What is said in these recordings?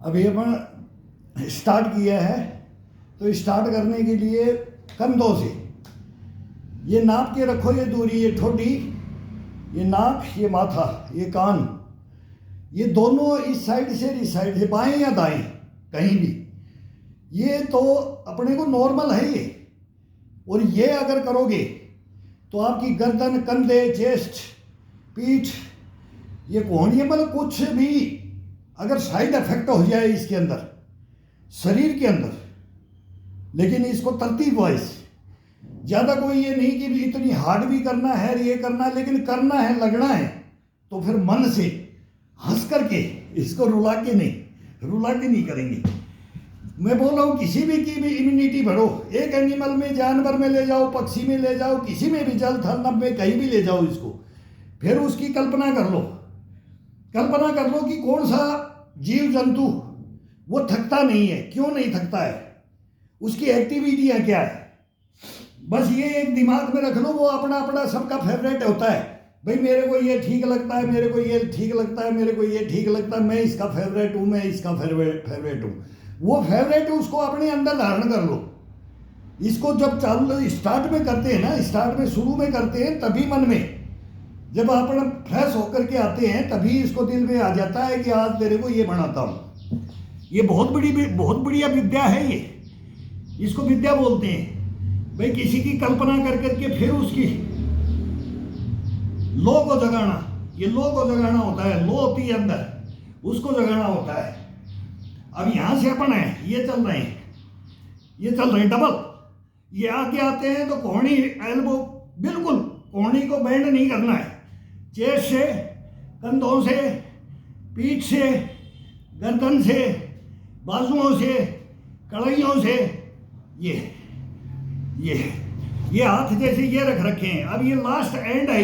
अभी अपन स्टार्ट किया है, तो स्टार्ट करने के लिए कंधों से ये नाप के रखो, ये दूरी, ये ठोडी, ये नाक, ये माथा, ये कान, ये दोनों इस साइड से बाएं या दाएं कहीं भी, ये तो अपने को नॉर्मल है ये। और ये अगर करोगे तो आपकी गर्दन, कंधे, चेस्ट, पीठ, ये कोहनी, मतलब कुछ भी अगर साइड इफेक्ट हो जाए इसके अंदर, शरीर के अंदर, लेकिन इसको तरतीब वाइज, ज़्यादा कोई ये नहीं कि इतनी हार्ड भी करना है, ये करना है, लेकिन करना है, लगना है, तो फिर मन से हंस करके इसको रुला के नहीं करेंगे। मैं बोल रहा हूँ किसी भी की भी इम्यूनिटी बढ़ो, एक एनिमल में, जानवर में ले जाओ, पक्षी में ले जाओ, किसी में भी, जल थल नभ में कहीं भी ले जाओ इसको, फिर उसकी कल्पना कर लो कि कौन सा जीव जंतु वो थकता नहीं है, क्यों नहीं थकता है, उसकी एक्टिविटियाँ क्या है। बस ये एक दिमाग में रख लो, वो अपना अपना सबका फेवरेट होता है। भाई मेरे को ये ठीक लगता है, मेरे को ये ठीक लगता है, मेरे को ये ठीक लगता है, मैं इसका फेवरेट हूँ, मैं इसका फेवरेट हूँ। वो फेवरेट उसको अपने अंदर धारण कर लो। इसको जब चालू स्टार्ट में करते हैं ना, स्टार्ट में शुरू में करते हैं, तभी मन में जब अपन फ्रेश होकर के आते हैं, तभी इसको दिल में आ जाता है कि आज तेरे को ये बनाता हूँ। ये बहुत बढ़िया विद्या है ये, इसको विद्या बोलते हैं। भाई किसी की कल्पना कर करके फिर उसकी लो को जगाना, ये लो को जगाना होता है, लो होती है अंदर, उसको जगाना होता है। अब यहाँ से अपन है, ये चल रहे हैं डबल, ये आगे आते हैं तो कोहनी, एल्बो, बिल्कुल कोहनी को बेंड नहीं करना है, चेस्ट से, कंधों से, पीठ से, गर्दन से, बाजुओं से, कड़ाइयों से, ये हाथ जैसे ये रख रखे हैं। अब ये लास्ट एंड है,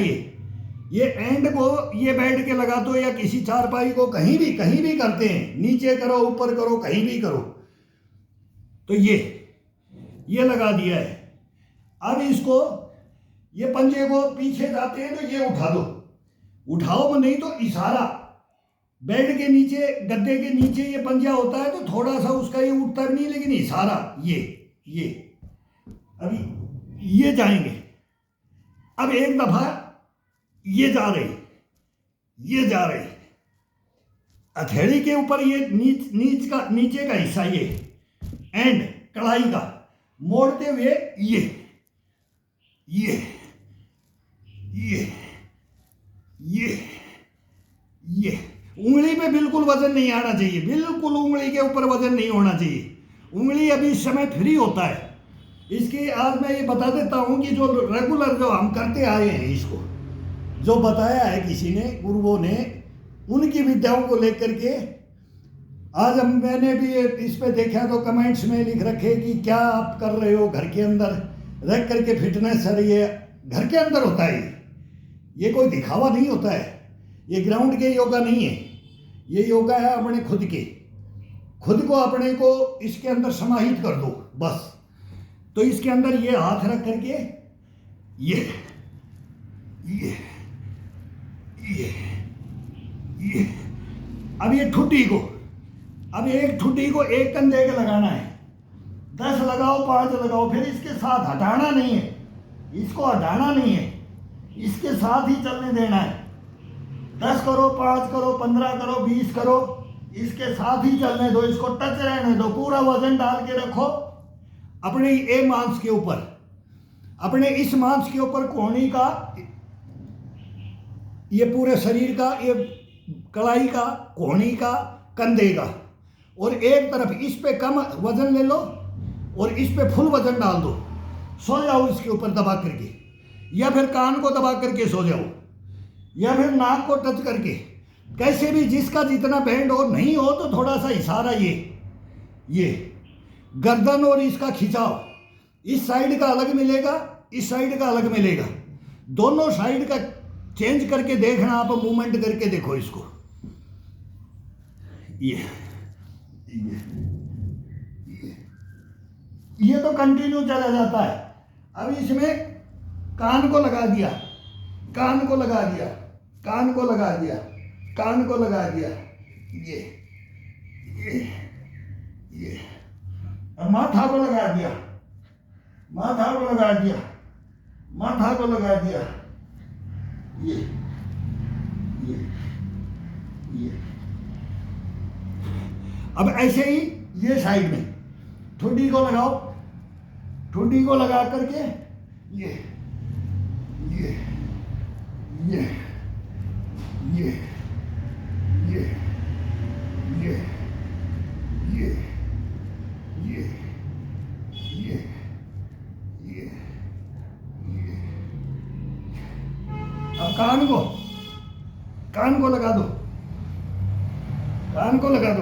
ये एंड को ये बैठ के लगा दो, या किसी चारपाई को कहीं भी करते हैं, नीचे करो, ऊपर करो, कहीं भी करो, तो ये लगा दिया है। अब इसको, ये पंजे को पीछे जाते हैं तो ये उठा दो, उठाओ नहीं तो इशारा, बेड के नीचे, गद्दे के नीचे ये पंजा होता है, तो थोड़ा सा उसका ये उठता भी नहीं, लेकिन इशारा, ये अभी ये जाएंगे। अब एक दफा ये जा रहे, हथेली के ऊपर ये नीचे का हिस्सा, एंड कलाई का मोड़ते हुए ये ये ये ये ये उंगली पे बिल्कुल वजन नहीं आना चाहिए, बिल्कुल उंगली के ऊपर वजन नहीं होना चाहिए। उंगली अभी इस समय फ्री होता है। इसकी आज मैं ये बता देता हूँ कि जो रेगुलर जो हम करते आए हैं, इसको जो बताया है किसी ने, गुरुओं ने, उनकी विद्याओं को लेकर के आज हम मैंने भी इस पे देखा तो कमेंट्स में लिख रखे कि क्या आप कर रहे हो घर के अंदर रह करके फिटनेस। सर ये घर के अंदर होता है, ये कोई दिखावा नहीं होता है, ये ग्राउंड के योगा नहीं है, ये योगा है अपने खुद को अपने को इसके अंदर समाहित कर दो बस। तो इसके अंदर ये हाथ रख करके ये ये ये ये अब ये ठुड्डी को, अब एक ठुड्डी को एक कंधे के लगाना है, 10 लगाओ 5 लगाओ, फिर इसके साथ हटाना नहीं है, इसको हटाना नहीं है, इसके साथ ही चलने देना है। 10 करो 5 करो 15 करो 20 करो, इसके साथ ही चलने दो, इसको टच रहने दो। पूरा वजन डाल के रखो अपने ये मांस के ऊपर, अपने इस मांस के ऊपर कोहनी का, ये पूरे शरीर का, ये कलाई का, कोहनी का, कंधे का, और एक तरफ इस पे कम वजन ले लो और इस पे फुल वजन डाल दो। सो जाओ इसके ऊपर दबा करके, या फिर कान को दबा करके सो जाओ, या फिर नाक को टच करके, कैसे भी जिसका जितना बैंड हो। नहीं हो तो थोड़ा सा इशारा, ये गर्दन और इसका खिंचाव, इस साइड का अलग मिलेगा, इस साइड का अलग मिलेगा, दोनों साइड का चेंज करके देखना। आप मूवमेंट करके देखो इसको, ये तो कंटिन्यू चला जाता है। अब इसमें कान को लगा दिया, कान को लगा दिया, कान को लगा दिया, कान को लगा दिया, ये अब माथा को लगा दिया, माथा को लगा दिया, माथा को लगा दिया, ये अब ऐसे ही ये साइड में ठुड्डी को लगाओ, ठुड्डी को लगा करके ये ये ये ये ये ये ये ये ये ये ये अब कान को लगा दो, कान को लगा दो,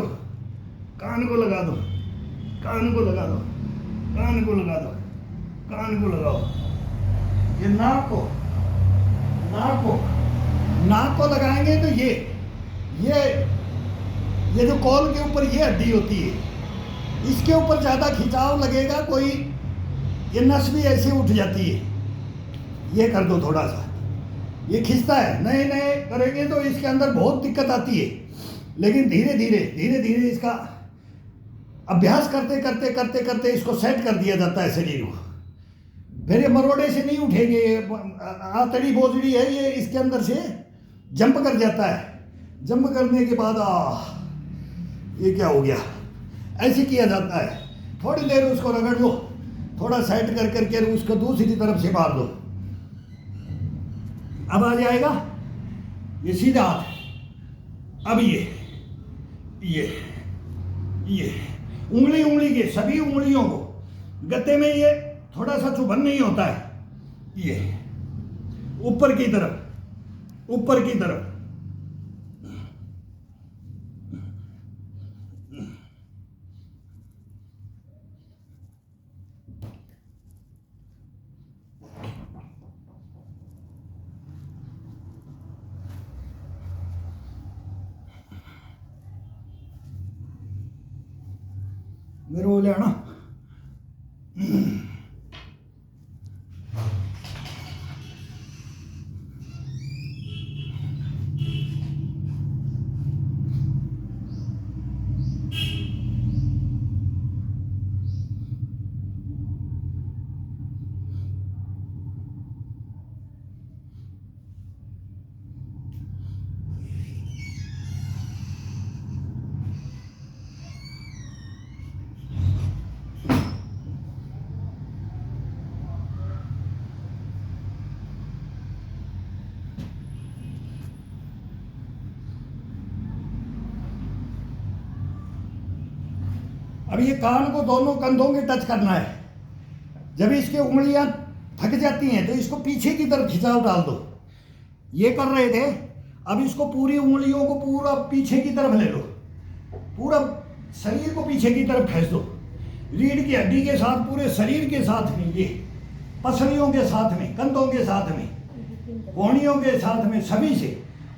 कान को लगा दो, कान को लगा दो, कान को लगा दो, कान को लगाओ। ये नाक को लगाएंगे तो ये जो कॉल के ऊपर ये हड्डी होती है, इसके ऊपर ज़्यादा खिंचाव लगेगा, कोई ये नस भी ऐसे उठ जाती है। ये कर दो थोड़ा सा, ये खिंचता है, नए करेंगे तो इसके अंदर बहुत दिक्कत आती है, लेकिन धीरे धीरे इसका अभ्यास करते इसको सेट कर दिया जाता है शरीर को। फिर ये मरोड़े से नहीं उठेंगे, आतड़ी बोझड़ी है ये, इसके अंदर से जंप कर जाता है। जंप करने के बाद ये क्या हो गया, ऐसे किया जाता है। थोड़ी देर उसको रगड़ लो, थोड़ा सेट कर करके उसको दूसरी तरफ से मार दो। अब आ जाएगा ये सीधा हाथ। अब ये उंगली के सभी उंगलियों को गत्ते में ये थोड़ा सा चुभन नहीं होता है, ये ऊपर की तरफ मेरे बोले है ना। अब ये कान को दोनों कंधों के टच करना है। जब इसकी उंगलियां थक जाती हैं तो इसको पीछे की तरफ खिंचाव डाल दो। ये कर रहे थे, अब इसको पूरी उंगलियों को पूरा पीछे की तरफ ले लो, पूरा शरीर को पीछे की तरफ खींच दो, रीढ़ की हड्डी के साथ, पूरे शरीर के साथ में, ये पसलियों के साथ में, कंधों के साथ में, कोहनियों के साथ में, सभी से।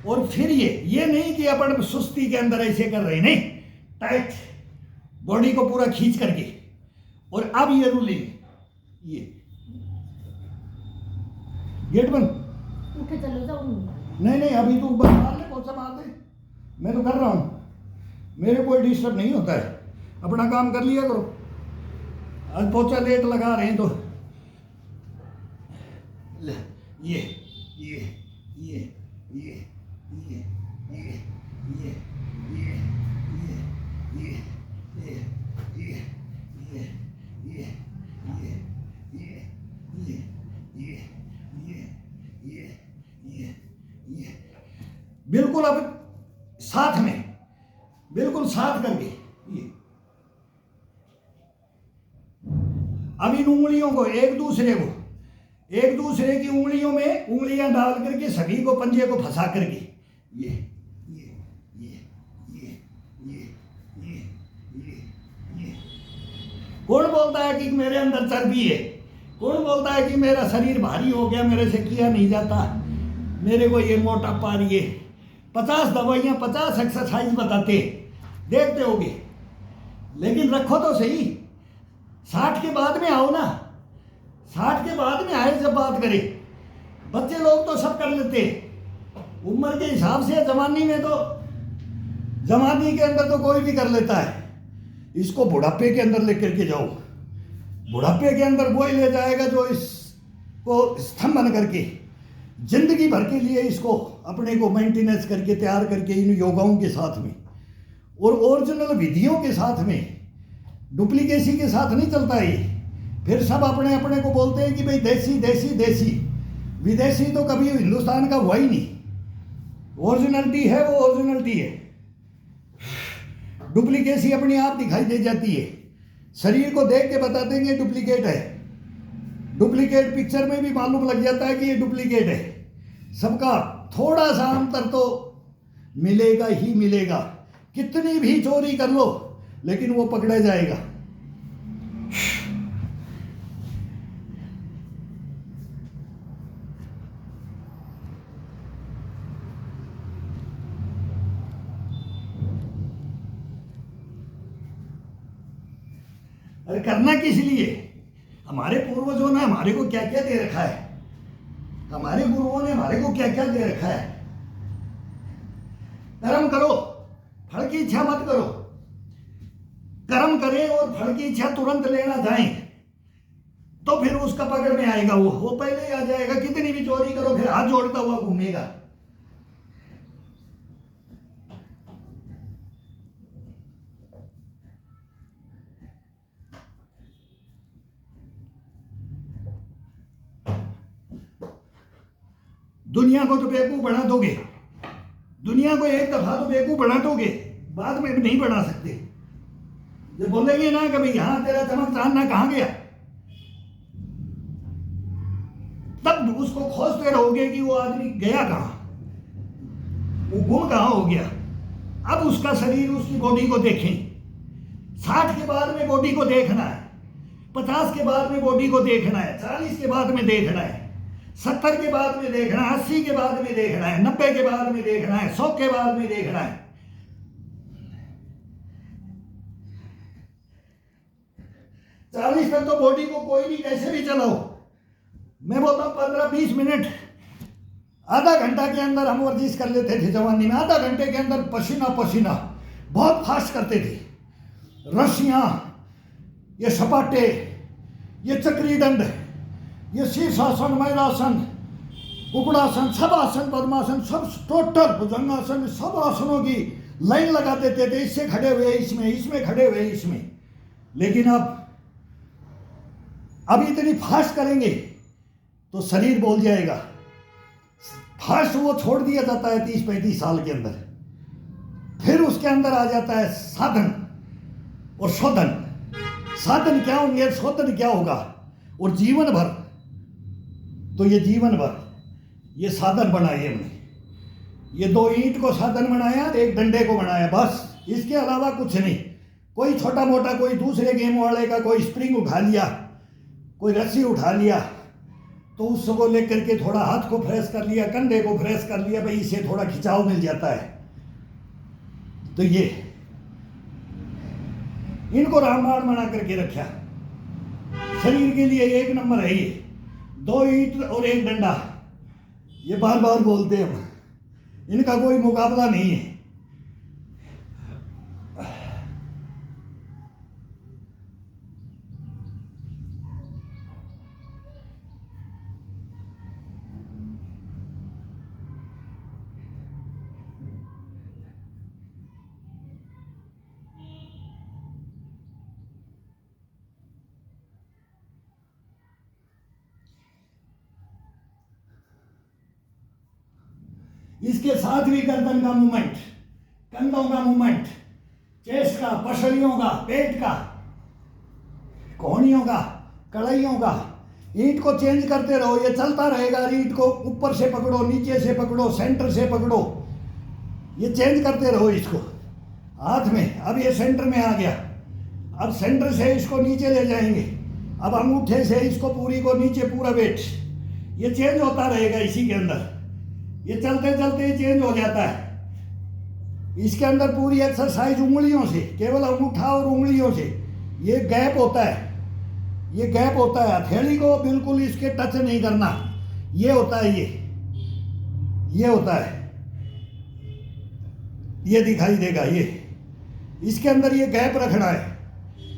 और फिर ये नहीं कि अपन सुस्ती के अंदर ऐसे कर रहे, नहीं, टाइट बॉडी को पूरा खींच करके। और अब ये रूलिंग, ये गेट बंद, उठे चलो जाओ। नहीं अभी तू बस मार ले, पोछा मार दे, मैं तो कर रहा हूँ, मेरे कोई डिस्टर्ब नहीं होता है, अपना काम कर लिया करो। आज पोछा लेट लगा रहे हैं तो ये ये ये ये ये ये ये ये ये ये ये ये ये ये बिल्कुल अब साथ में, बिल्कुल साथ करके ये। अब इन उंगलियों को एक दूसरे की उंगलियों में उंगलियां डाल करके सभी को पंजे को फंसा करके ये ये ये ये ये ये ये ये। कौन बोलता है कि मेरे अंदर चर्बी है? कौन बोलता है कि मेरा शरीर भारी हो गया, मेरे से किया नहीं जाता, मेरे को ये मोटापा रही है? 50 दवाइयाँ 50 एक्सरसाइज बताते, देखते होगे, लेकिन रखो तो सही। 60 के बाद में आओ ना, 60 के बाद में आए जब बात करें। बच्चे लोग तो सब कर लेते उम्र के हिसाब से, जवानी में तो, जवानी के अंदर तो कोई भी कर लेता है। इसको बुढ़ापे के अंदर लेकर के जाओ, बुढ़ापे के अंदर वही ले जाएगा जो इसको स्तंभ बन करके जिंदगी भर के लिए इसको अपने को मेंटेनेंस करके तैयार करके इन योगाओं के साथ में और ओरिजिनल विधियों के साथ में, डुप्लीकेसी के साथ नहीं चलता है ये। फिर सब अपने अपने को बोलते हैं कि भाई देसी देसी देसी, विदेशी तो कभी हिंदुस्तान का हुआ ही नहीं। ओरिजिनलिटी है वो ओरिजिनलिटी है, डुप्लीकेसी अपने आप दिखाई दे जाती है। शरीर को देख के बता देंगे डुप्लीकेट है, डुप्लीकेट पिक्चर में भी मालूम लग जाता है कि ये डुप्लीकेट है। सबका थोड़ा सा अंतर तो मिलेगा ही मिलेगा, कितनी भी चोरी कर लो लेकिन वो पकड़ा जाएगा। अरे करना किस लिए? हमारे पूर्वजों ने हमारे को क्या क्या दे रखा है, हमारे गुरुओं ने हमारे को क्या क्या दे रखा है। कर्म करो, फल की इच्छा मत करो। कर्म करें और फल की इच्छा तुरंत लेना जाए तो फिर उसका पकड़ में आएगा, वो पहले ही आ जाएगा। कितनी भी चोरी करो फिर हाथ जोड़ता हुआ घूमेगा। दुनिया को तो बेवकूफ बना दोगे, दुनिया को एक दफा तो बेवकूफ बना दोगे, बाद में नहीं बना सकते। जब बोलेंगे ना कभी यहां तेरा चमक चांदना कहां गया, तब उसको खोजते रहोगे कि वो आदमी गया कहां, वो गुम कहां हो गया। अब उसका शरीर, उसकी बॉडी को देखें। 60 के बाद में बॉडी को देखना है, 50 के बाद में बॉडी को देखना है, 40 के बाद में देखना है, 70 के बाद में देखना है, 80 के बाद में देखना है, 90 के बाद में देखना है, 100 के बाद में देखना है। 40 तक तो बॉडी को कोई भी कैसे भी चलाओ। मैं बोलता हूँ 15-20 मिनट, आधा घंटा के अंदर हम वर्जिश कर लेते थे जवानी में। आधा घंटे के अंदर पसीना पसीना, बहुत फास्ट करते थे। रस्सियाँ, ये सपाटे, ये चक्री दंड, ये शीर्षासन, मैरासन, कुकड़ासन, सब आसन, पद्मासन, सब टोटल भुजंगासन, सब आसनों की लाइन लगा देते थे। इससे खड़े हुए इसमें, इसमें खड़े हुए इसमें। लेकिन अब इतनी फास्ट करेंगे तो शरीर बोल जाएगा। फास्ट वो छोड़ दिया जाता है 30-35 साल के अंदर। फिर उसके अंदर आ जाता है साधन, और शोधन। साधन क्या होंगे, शोधन क्या होगा, और जीवन भर। तो ये जीवन भर ये साधन बनाए हमने। ये 2 ईंट को साधन बनाया, एक डंडे को बनाया, बस। इसके अलावा कुछ नहीं। कोई छोटा मोटा, कोई दूसरे गेम वाले का कोई स्प्रिंग उठा लिया, कोई रस्सी उठा लिया, तो उसको लेकर के थोड़ा हाथ को फ्रेश कर लिया, कंधे को फ्रेश कर लिया, भाई इससे थोड़ा खिंचाव मिल जाता है। तो ये इनको रामबाण बना करके रखा। शरीर के लिए 1 नंबर है ये। 2 ईंट और 1 डंडा, ये बार बार बोलते हैं हम, इनका कोई मुकाबला नहीं है। इसके साथ भी गर्दन का मूवमेंट, कंधों का मूवमेंट, चेस्ट का, पसलियों का, पेट का, कोहनियों का, कड़ाइयों का। ईंट को चेंज करते रहो, ये चलता रहेगा। ईंट को ऊपर से पकड़ो, नीचे से पकड़ो, सेंटर से पकड़ो, ये चेंज करते रहो इसको हाथ में। अब ये सेंटर में आ गया, अब सेंटर से इसको नीचे ले जाएंगे। अब अंगूठे से इसको पूरी को नीचे, पूरा वेट ये चेंज होता रहेगा इसी के अंदर। ये चलते चलते चेंज हो जाता है। इसके अंदर पूरी एक्सरसाइज उंगलियों से, केवल अंगूठा और उंगलियों से। ये गैप होता है, ये गैप होता है। हथेली को बिल्कुल इसके टच नहीं करना, ये होता है, ये होता है, ये दिखाई देगा। ये इसके अंदर ये गैप रखना है।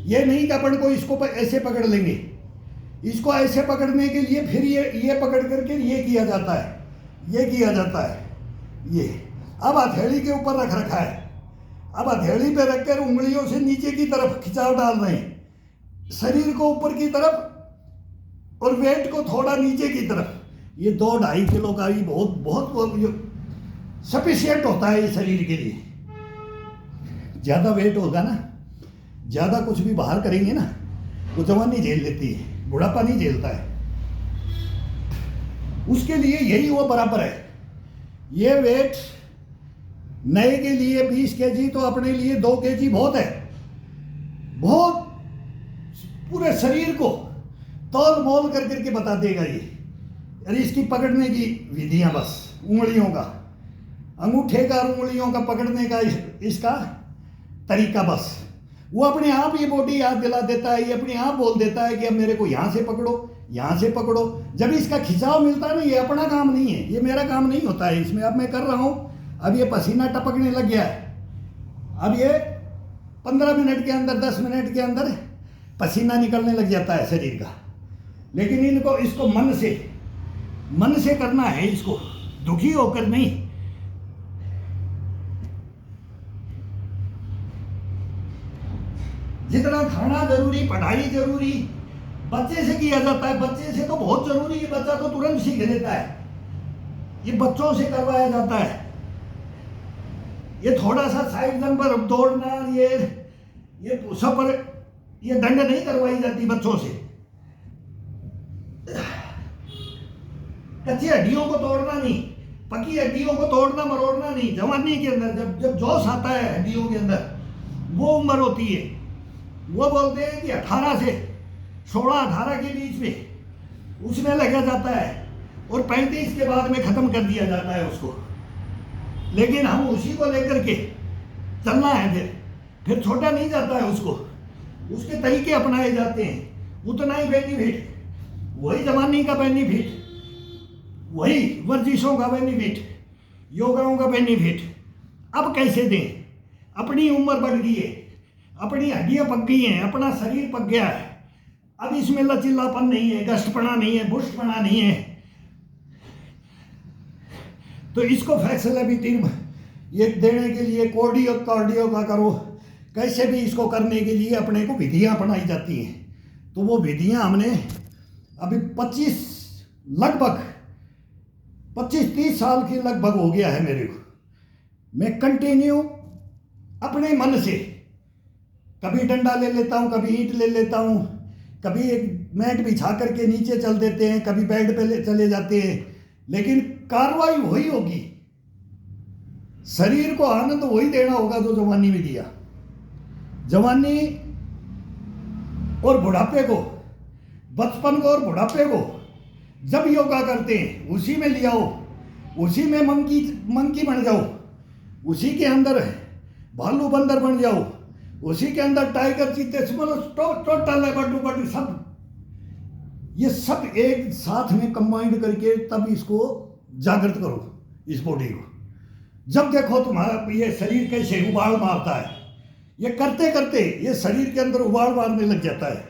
ये नहीं कि अपन को इसको ऐसे पकड़ लेंगे। इसको ऐसे पकड़ने के लिए फिर ये पकड़ करके ये किया जाता है, ये किया जाता है। ये अब हथेली के ऊपर रख रखा है। अब हथेली पे रखकर उंगलियों से नीचे की तरफ खिंचाव डाल रहे हैं, शरीर को ऊपर की तरफ और वेट को थोड़ा नीचे की तरफ। ये 2-2.5 किलो का ही बहुत बहुत सफिशियंट होता है ये शरीर के लिए। ज़्यादा वेट होगा ना, ज़्यादा कुछ भी बाहर करेंगे ना, वो जवानी झेल लेती है, बुढ़ापा नहीं झेलता है। उसके लिए यही वो बराबर है। ये वेट नए के लिए 20 केजी, तो अपने लिए 2 केजी बहुत है। बहुत पूरे शरीर को तौल मोल कर करके बता देगा ये। अरे इसकी पकड़ने की विधियां, बस उंगलियों का, अंगूठे का और उंगलियों का पकड़ने का इसका तरीका, बस वो अपने आप ये बॉडी याद दिला देता है। ये अपने आप बोल देता है कि अब मेरे को यहाँ से पकड़ो, यहाँ से पकड़ो। जब इसका खिंचाव मिलता है ना, ये अपना काम नहीं है, ये मेरा काम नहीं होता है इसमें। अब मैं कर रहा हूँ, अब ये पसीना टपकने लग गया है। अब ये 15 मिनट के अंदर, 10 मिनट के अंदर पसीना निकलने लग जाता है शरीर का। लेकिन इनको, इसको मन से करना है, इसको दुखी होकर नहीं। जितना खाना जरूरी, पढ़ाई जरूरी, बच्चे से किया जाता है। बच्चे से तो बहुत जरूरी है, बच्चा तो तुरंत सीख लेता है। ये बच्चों से करवाया जाता है। ये थोड़ा सा साइड जंप पर दौड़ना, ये पुशअप पर, ये दंड नहीं करवाई जाती बच्चों से। कच्ची हड्डियों को तोड़ना नहीं, पकी हड्डियों को तोड़ना मरोड़ना नहीं। जवानी के अंदर जब जोश आता है हड्डियों के अंदर, वो उम्र होती है। वो बोलते हैं कि 18 से 16-18 के बीच में उसमें लगा जाता है, और 35 के बाद में ख़त्म कर दिया जाता है उसको। लेकिन हम उसी को लेकर के चलना है, फिर छोटा नहीं जाता है उसको। उसके तरीके अपनाए जाते हैं, उतना ही बेनिफिट, वही जवानी का बेनिफिट, वही वर्जिशों का बेनिफिट, योगाओं का बेनिफिट। अब कैसे दें? अपनी उम्र बढ़ गई है, अपनी हड्डियां पक गई हैं, अपना शरीर पक गया है। अब इसमें लचीलापन नहीं है, गश्तपना नहीं है, बुष्टपना नहीं है। तो इसको फ्लेक्सिबिलिटी ये देने के लिए कार्डियो का करो। कैसे भी इसको करने के लिए अपने को विधियां अपनाई जाती हैं। तो वो विधियां हमने अभी 25-30 साल की लगभग हो गया है मेरे को। मैं कंटिन्यू अपने मन से कभी डंडा ले लेता हूँ, कभी ईंट ले लेता हूँ, कभी एक मैट बिछा करके नीचे चल देते हैं, कभी बेड पे चले जाते हैं, लेकिन कार्रवाई वही होगी। शरीर को आनंद वही देना होगा जो जवानी में दिया। जवानी और बुढ़ापे को, बचपन को और बुढ़ापे को जब योगा करते हैं उसी में ले आओ, उसी में मंकी बन जाओ, उसी के अंदर भालू बंदर बन जाओ, उसी के अंदर टाइगर चीते टोटल है बड्डू बड्डू सब, ये सब एक साथ में कंबाइंड करके तब इसको जागृत करो इस बॉडी को। जब देखो तुम्हारा ये शरीर कैसे उबाल मारता है, ये करते करते ये शरीर के अंदर उबाल मारने लग जाता है।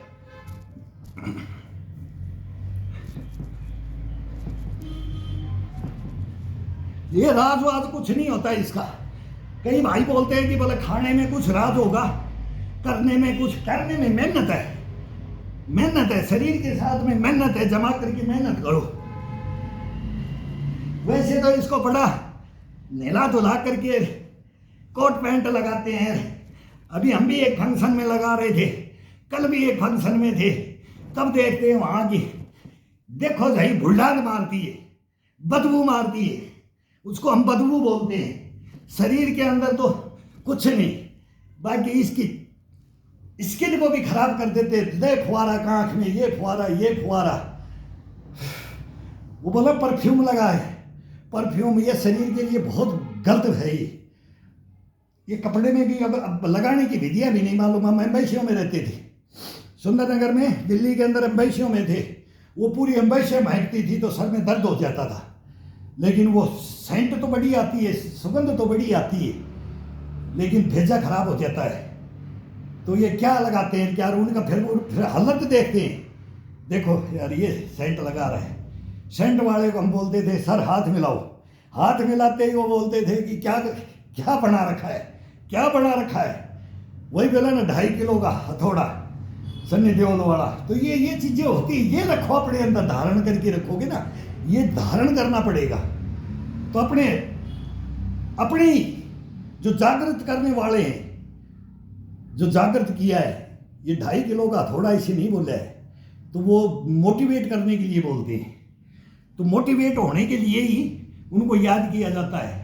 ये राज वाज कुछ नहीं होता इसका। कई भाई बोलते हैं कि बोले खाने में कुछ राज होगा, करने में कुछ, करने में मेहनत है, मेहनत है, शरीर के साथ में मेहनत है, जमा करके मेहनत करो। वैसे तो इसको बड़ा नहला धुला करके कोट पैंट लगाते हैं। अभी हम भी एक फंक्शन में लगा रहे थे, कल भी एक फंक्शन में थे, तब देखते हैं वहां की देखो भाई बुल्डान मारती है, बदबू मारती है, उसको हम बदबू बोलते हैं। शरीर के अंदर तो कुछ नहीं, बाकी इसकी स्किन को भी खराब कर देते। ये फुआरा आंख में, ये फुआरा, ये फुआरा, वो बोला परफ्यूम लगा है, परफ्यूम ये शरीर के लिए बहुत गलत है। ये कपड़े में भी अब लगाने की विधियां भी नहीं मालूम। हम एम्बेसियों में रहते थे, सुंदरनगर में, दिल्ली के अंदर एम्बेसियों में थे, वो पूरी एम्बेसियां महकती थी तो सर में दर्द हो जाता था। लेकिन वो सेंट तो बड़ी आती है, सुगंध तो बड़ी आती है, लेकिन भेजा खराब हो जाता है। तो ये क्या लगाते हैं, क्या उनका फिर हालत देखते हैं, देखो यार ये सेंट लगा रहे हैं। सेंट वाले को हम बोलते थे सर हाथ मिलाओ, हाथ मिलाते ही वो बोलते थे कि क्या क्या बना रखा है, क्या बना रखा है। वही बोला ना 2.5 किलो का हथौड़ा सन्नी देओल वाला। तो ये चीजें होती है, ये रखो अपने अंदर, धारण करके रखोगे ना, ये धारण करना पड़ेगा। तो अपनी जो जागृत करने वाले हैं, जो जागृत किया है, ये 2.5 किलो का हथौड़ा इसे नहीं बोला है, तो वो मोटिवेट करने के लिए बोलते हैं। तो मोटिवेट होने के लिए ही उनको याद किया जाता है।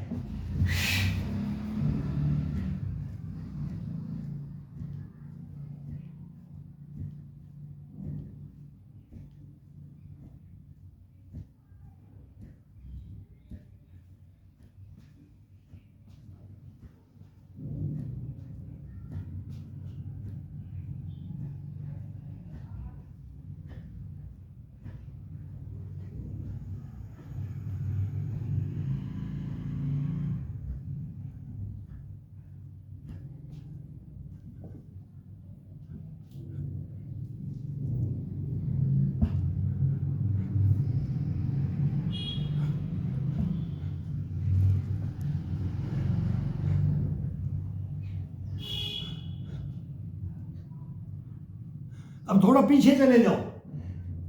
अब थोड़ा पीछे चले जाओ,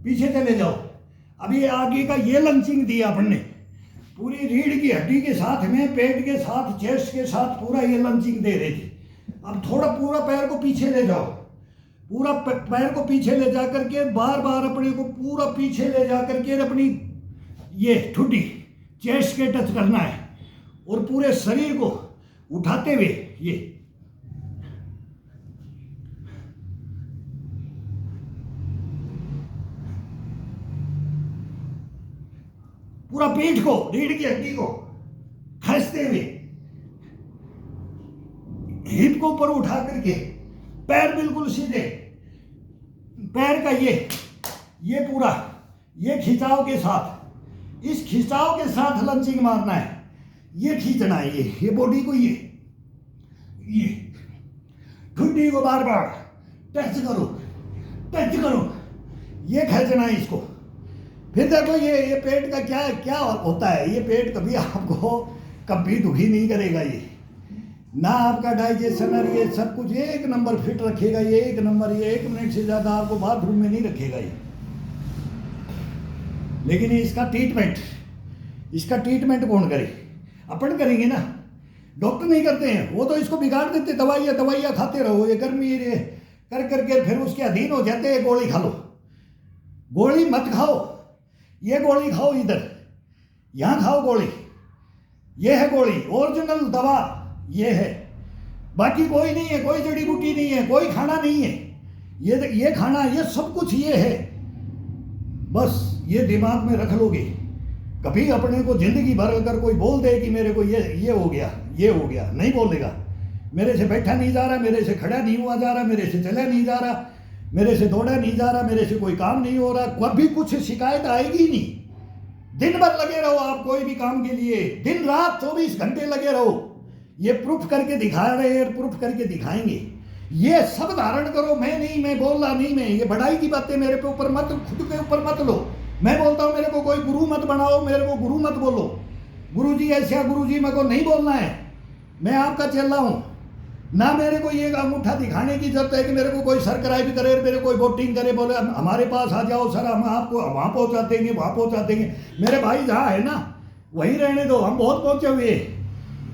पीछे चले जाओ। अभी आगे का ये लंचिंग दिया अपन ने, पूरी रीढ़ की हड्डी के साथ में, पेट के साथ, चेस्ट के साथ पूरा ये लंचिंग दे रहे थे। अब थोड़ा पूरा पैर को पीछे ले जाओ, पूरा पैर को पीछे ले जा करके बार बार अपने को पूरा पीछे ले जा करके अपनी ये ठुड्डी चेस्ट के टच करना है, और पूरे शरीर को उठाते हुए ये पूरा पीठ को, रीढ़ की हड्डी को खींचते हुए हिप को ऊपर उठा करके पैर बिल्कुल सीधे, पैर का ये पूरा ये खिंचाव के साथ, इस खिंचाव के साथ लंचिंग मारना है। ये खींचना है, ये बॉडी को, ये ठुड्डी को बार बार टच करो, टच करो, ये खींचना है इसको। फिर देखो ये पेट का क्या क्या होता है। ये पेट कभी आपको कभी दुखी नहीं करेगा, ये ना आपका डाइजेशन और ये सब कुछ एक नंबर फिट रखेगा, ये एक नंबर, ये 1 मिनट से ज़्यादा आपको बाथरूम में नहीं रखेगा ये। लेकिन इसका ट्रीटमेंट कौन करे? अपन करेंगे ना। डॉक्टर नहीं करते हैं, वो तो इसको बिगाड़ देते, दवाइयाँ दवाइयाँ खाते रहो, ये गर्मी ये कर करके फिर उसके अधीन हो जाते हैं। गोली खा लो, गोली मत खाओ, ये गोली खाओ, इधर यहाँ खाओ गोली, ये है गोली, ओरिजिनल दवा ये है, बाकी कोई नहीं है, कोई जड़ी बूटी नहीं है, कोई खाना नहीं है, ये खाना, ये सब कुछ ये है। बस ये दिमाग में रख लोगे। कभी अपने को जिंदगी भर अगर कोई बोल दे कि मेरे को ये हो गया, ये हो गया, नहीं बोलेगा। मेरे से बैठा नहीं जा रहा, मेरे से खड़ा नहीं हुआ जा रहा, मेरे से चला नहीं जा रहा, मेरे से दौड़ा नहीं जा रहा, मेरे से कोई काम नहीं हो रहा, कभी कुछ शिकायत आएगी ही नहीं। दिन भर लगे रहो आप कोई भी काम के लिए, दिन रात 24 घंटे लगे रहो। ये प्रूफ करके दिखा रहे हैं, प्रूफ करके दिखाएंगे। ये सब धारण करो, मैं नहीं, मैं बोल रहा नहीं, मैं ये बढ़ाई की बातें मेरे पे ऊपर मत, खुद के ऊपर मत लो। मैं बोलता हूँ मेरे को कोई गुरु मत बनाओ, मेरे को गुरु मत बोलो, गुरु जी ऐसा, गुरु जी मेरे को नहीं बोलना है, मैं आपका चेला हूँ। ना मेरे को ये अंगूठा दिखाने की जरूरत है कि मेरे को कोई सब्सक्राइब करे, मेरे कोई वोटिंग करे, बोले हमारे पास आ जाओ सर, हम आपको वहाँ पहुँचा देंगे, वहाँ पहुँचा देंगे। मेरे भाई जहाँ है ना वहीं रहने दो, हम बहुत पहुँचे हुए,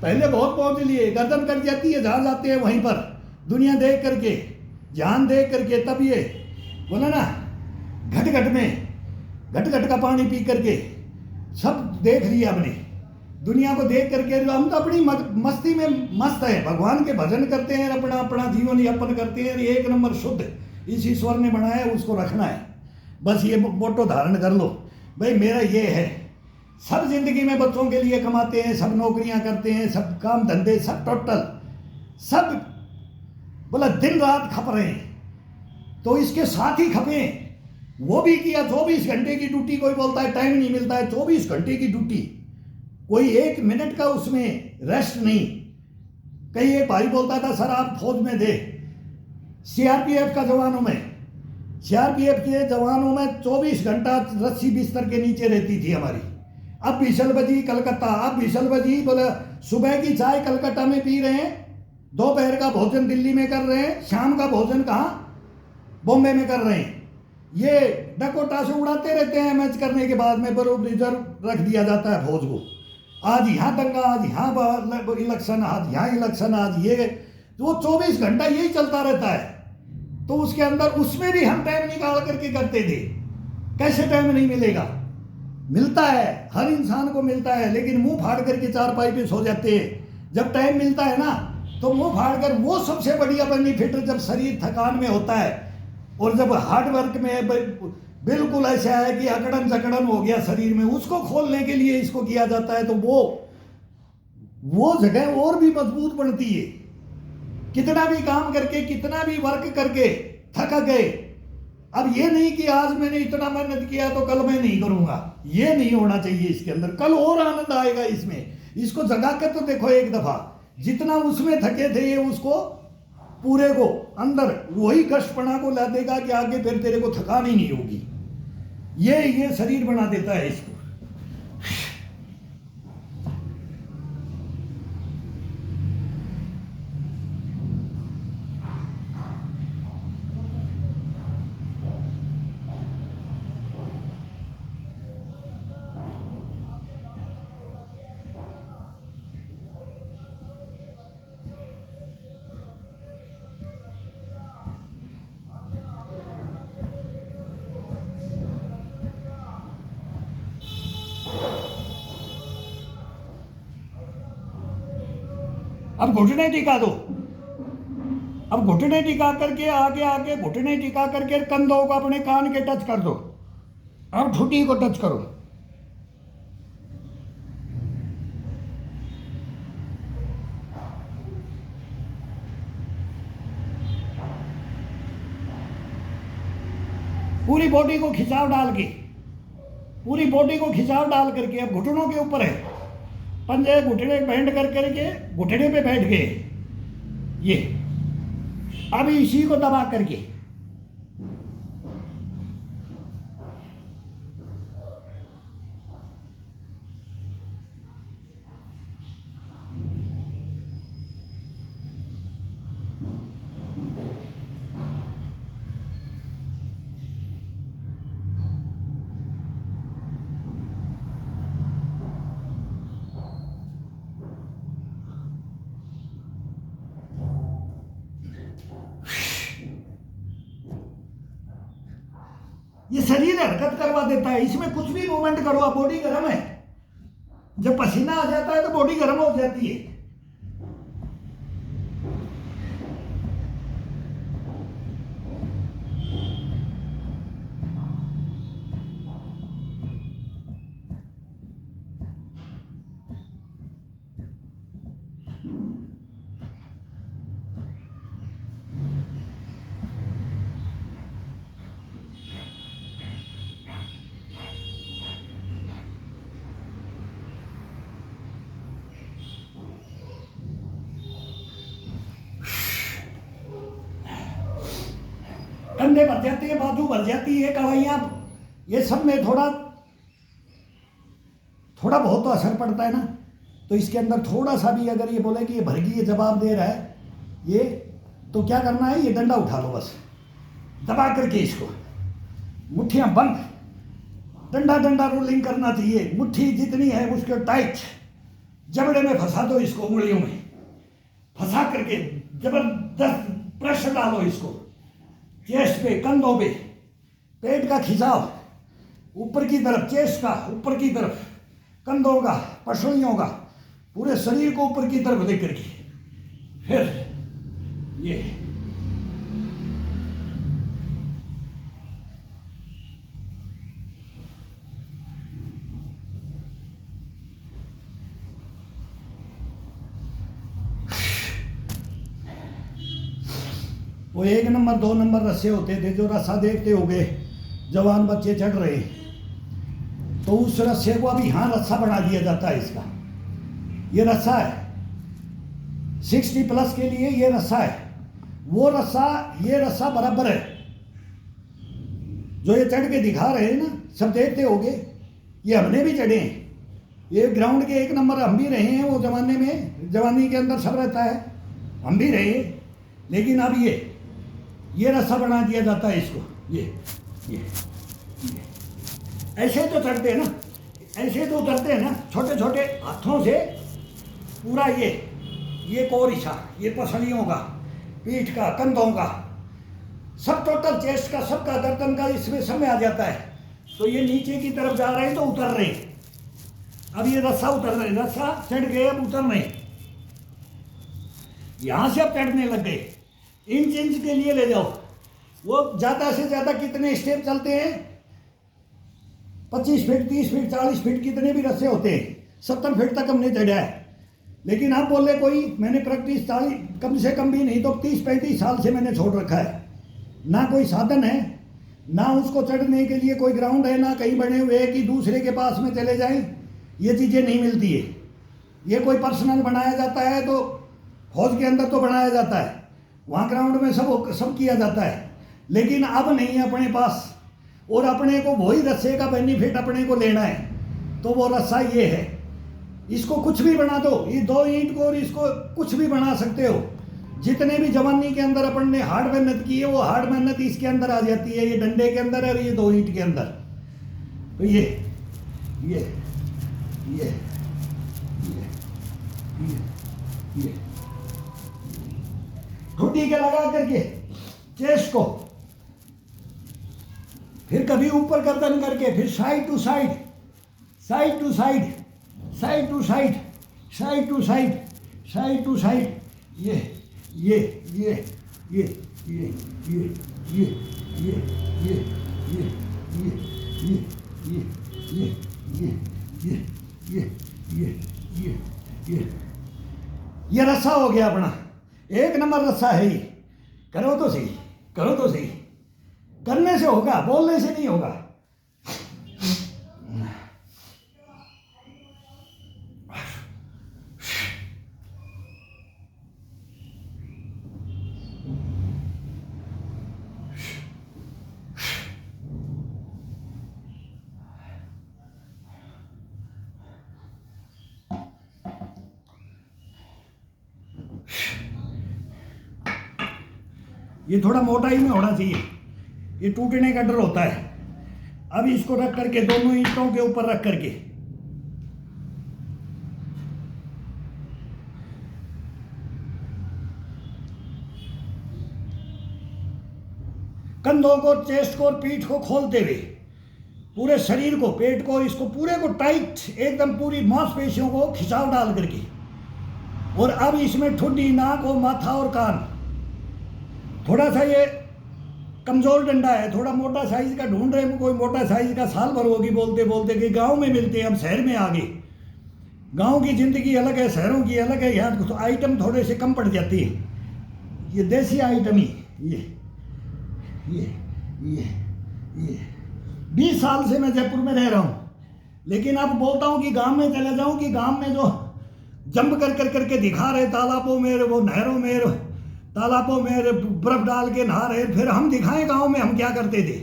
पहले बहुत पहुँच लिए, गर्दन कट जाती है जहाँ जाते हैं वहीं पर, दुनिया देख करके, जान देख करके। तब ये बोला ना, घट घट में घट घट का पानी पी करके सब देख लिया हमने, दुनिया को देख करके। हम तो अपनी मस्ती में मस्त है, भगवान के भजन करते हैं, अपना अपना जीवन यापन करते हैं, एक नंबर शुद्ध इस ईश्वर ने बनाया है, उसको रखना है। बस ये मोटो धारण कर लो भाई, मेरा ये है। सब जिंदगी में बच्चों के लिए कमाते हैं, सब नौकरियां करते हैं, सब काम धंधे, सब टोटल सब बोला दिन रात खप रहे हैं, तो इसके साथ ही खपे। वो भी किया 24 घंटे की ड्यूटी, कोई बोलता है टाइम नहीं मिलता है, 24 घंटे की ड्यूटी, कोई 1 मिनट का उसमें रेस्ट नहीं। कई एक भाई बोलता था सर आप फौज में थे, सीआरपीएफ का जवानों में, सीआरपीएफ के जवानों में 24 घंटा रस्सी बिस्तर के नीचे रहती थी हमारी। अब बिशलबजी कलकत्ता, अब बिशलबजी बोले सुबह की चाय कलकत्ता में पी रहे हैं, दोपहर का भोजन दिल्ली में कर रहे हैं, शाम का भोजन कहाँ, बॉम्बे में कर रहे हैं। ये डकोटा से उड़ाते रहते हैं, मैच करने के बाद में बरूब रिजर्व रख दिया जाता है फौज को। आज यहाँ दंगा, आज यहाँ इलेक्शन, आज यहाँ इलेक्शन, आज ये, तो वो 24 घंटा यही चलता रहता है। तो उसके अंदर उसमें भी हम टाइम निकाल करके करते थे। कैसे टाइम नहीं मिलेगा, मिलता है, हर इंसान को मिलता है, लेकिन मुंह फाड़ करके चारपाई पे सो जाते हैं। जब टाइम मिलता है ना तो मुंह फाड़ कर, वो सबसे बढ़िया बेनिफिट जब शरीर थकान में होता है, और जब हार्ड वर्क में बिल्कुल ऐसा है कि अकड़न जकड़न हो गया शरीर में, उसको खोलने के लिए इसको किया जाता है। तो वो जगह और भी मजबूत बनती है। कितना भी काम करके, कितना भी वर्क करके थक गए, अब ये नहीं कि आज मैंने इतना मेहनत किया तो कल मैं नहीं करूंगा, ये नहीं होना चाहिए। इसके अंदर कल और आनंद आएगा इसमें, इसको जगा कर तो देखो एक दफा, जितना उसमें थके थे ये उसको पूरे को अंदर वही कष्टपना को ला देगा कि आगे फिर तेरे को थकान ही नहीं होगी। ये शरीर बना देता है इसको। अब घुटने टिका दो, अब घुटने टिका करके आगे आगे घुटने टिका करके कंधों को अपने कान के टच कर दो, अब ठुटी को टच करो। पूरी बॉडी को खिंचाव डाल के, पूरी बॉडी को खिंचाव डाल करके, अब घुटनों के ऊपर है, पंजे घुटने बैंड कर करके घुटने पे बैठ गए ये। अब इसी को दबा करके ये शरीर हरकत करवा देता है, इसमें कुछ भी मूवमेंट करो आप, बॉडी गर्म है। जब पसीना आ जाता है तो बॉडी गर्म हो जाती है। कंधे भर जाते हैं, बाजू भर जाती है, कवाइयाँ, ये सब में थोड़ा थोड़ा बहुत तो असर पड़ता है ना। तो इसके अंदर थोड़ा सा भी अगर ये बोले कि ये भरगी ये जवाब दे रहा है ये, तो क्या करना है, ये डंडा उठा लो बस, दबा करके इसको, मुट्ठियाँ बंद, डंडा डंडा रोलिंग करना चाहिए। मुट्ठी जितनी है उसको टाइट, जबड़े में फंसा दो इसको, उंगलियों में फंसा करके जबरदस्त प्रेशर डालो इसको, चेस्ट पे, कंधों पे, पेट का खिंचाव ऊपर की तरफ, चेस्ट का ऊपर की तरफ, कंधों का, पसलियों का, पूरे शरीर को ऊपर की तरफ लेकर के, फिर ये वो 1 नंबर 2 नंबर रस्से होते थे, जो रस्सा देखते हो गए जवान बच्चे चढ़ रहे, तो उस रस्से को अभी यहाँ रस्सा बना दिया जाता है इसका। ये रस्सा है 60 प्लस के लिए, ये रस्सा है। वो रस्सा, ये रस्सा बराबर है। जो ये चढ़ के दिखा रहे हैं ना, सब देखते होगे, ये हमने भी चढ़े हैं। ये ग्राउंड के 1 नंबर हम भी रहे हैं, वो जमाने में, जवानी के अंदर सब रहता है, हम भी रहे। लेकिन अब ये रस्सा बना दिया जाता है इसको। ये ऐसे तो चढ़ते हैं ना, ऐसे तो उतरते हैं ना, छोटे छोटे हाथों से पूरा ये कोर हिस्सा, ये पसलियों का, पीठ का, कंधों का, सब टोटल चेस्ट का, सबका, गर्दन का, इसमें सब में आ जाता है। तो ये नीचे की तरफ जा रहे हैं तो उतर रहे हैं। अब ये रस्सा उतर रहे, रस्सा चढ़ गए, अब उतर रहे, यहां से अब चढ़ने लग गए। इंच इंच के लिए ले जाओ। वो ज़्यादा से ज़्यादा कितने स्टेप चलते हैं, 25 फीट, 30 फीट, 40 फीट, कितने भी रस्से होते हैं। 70 फीट तक हमने चढ़ा है। लेकिन आप बोले कोई, मैंने प्रैक्टिस 40 कम से कम भी नहीं तो 30-35 साल से मैंने छोड़ रखा है। ना कोई साधन है, ना उसको चढ़ने के लिए कोई ग्राउंड है, ना कहीं बने हुए कि दूसरे के पास में चले जाएं। ये चीज़ें नहीं मिलती है। ये कोई पर्सनल बनाया जाता है तो फौज के अंदर तो बनाया जाता है, वहाँ ग्राउंड में सब किया जाता है। लेकिन अब नहीं है अपने पास, और अपने को वही रस्से का बेनिफिट अपने को लेना है। तो वो रस्सा ये है, इसको कुछ भी बना दो, ये 2 ईंट को और इसको कुछ भी बना सकते हो। जितने भी जवानी के अंदर अपन ने हार्ड मेहनत की है, वो हार्ड मेहनत इसके अंदर आ जाती है, ये डंडे के अंदर और ये 2 ईंट के अंदर। तो ये ठुड्डी के लगा करके चेस्ट को, फिर कभी ऊपर गर्दन करके, फिर side to side, side to side, side to side, side to side, side to side, ये ये ये ये ये ये ये ये ये ये ये ये ये ये ये ये ये ये रस्सा हो गया अपना। 1 नंबर रस्सा है ये। करो तो सही, करो तो सही। करने से होगा, बोलने से नहीं होगा। ये थोड़ा मोटाई में होना चाहिए, ये टूटने का डर होता है। अब इसको रख करके, दोनों ईंटों के ऊपर रख करके, कंधों को, चेस्ट को और पीठ को खोलते हुए पूरे शरीर को, पेट को, इसको पूरे को टाइट एकदम पूरी मांसपेशियों को खिंचाव डाल करके, और अब इसमें ठुड्डी, नाक और माथा और कान। थोड़ा सा ये कमजोर डंडा है, थोड़ा मोटा साइज का ढूंढ रहे हैं, कोई मोटा साइज का साल भर होगी बोलते बोलते कि गांव में मिलते हैं, हम शहर में आ गए। गांव की ज़िंदगी अलग है, शहरों की अलग है। यहाँ तो आइटम थोड़े से कम पड़ जाती है। ये देसी आइटम ही ये 20 साल से मैं जयपुर में रह रहा हूँ, लेकिन अब बोलता हूँ कि गांव में चले जाऊँ कि गांव में जो जंप कर करके दिखा रहे तालाबों में, वो नहरों में, तालाबों में बर्फ डाल के नहा रहे, फिर हम दिखाएं गांव में हम क्या करते थे।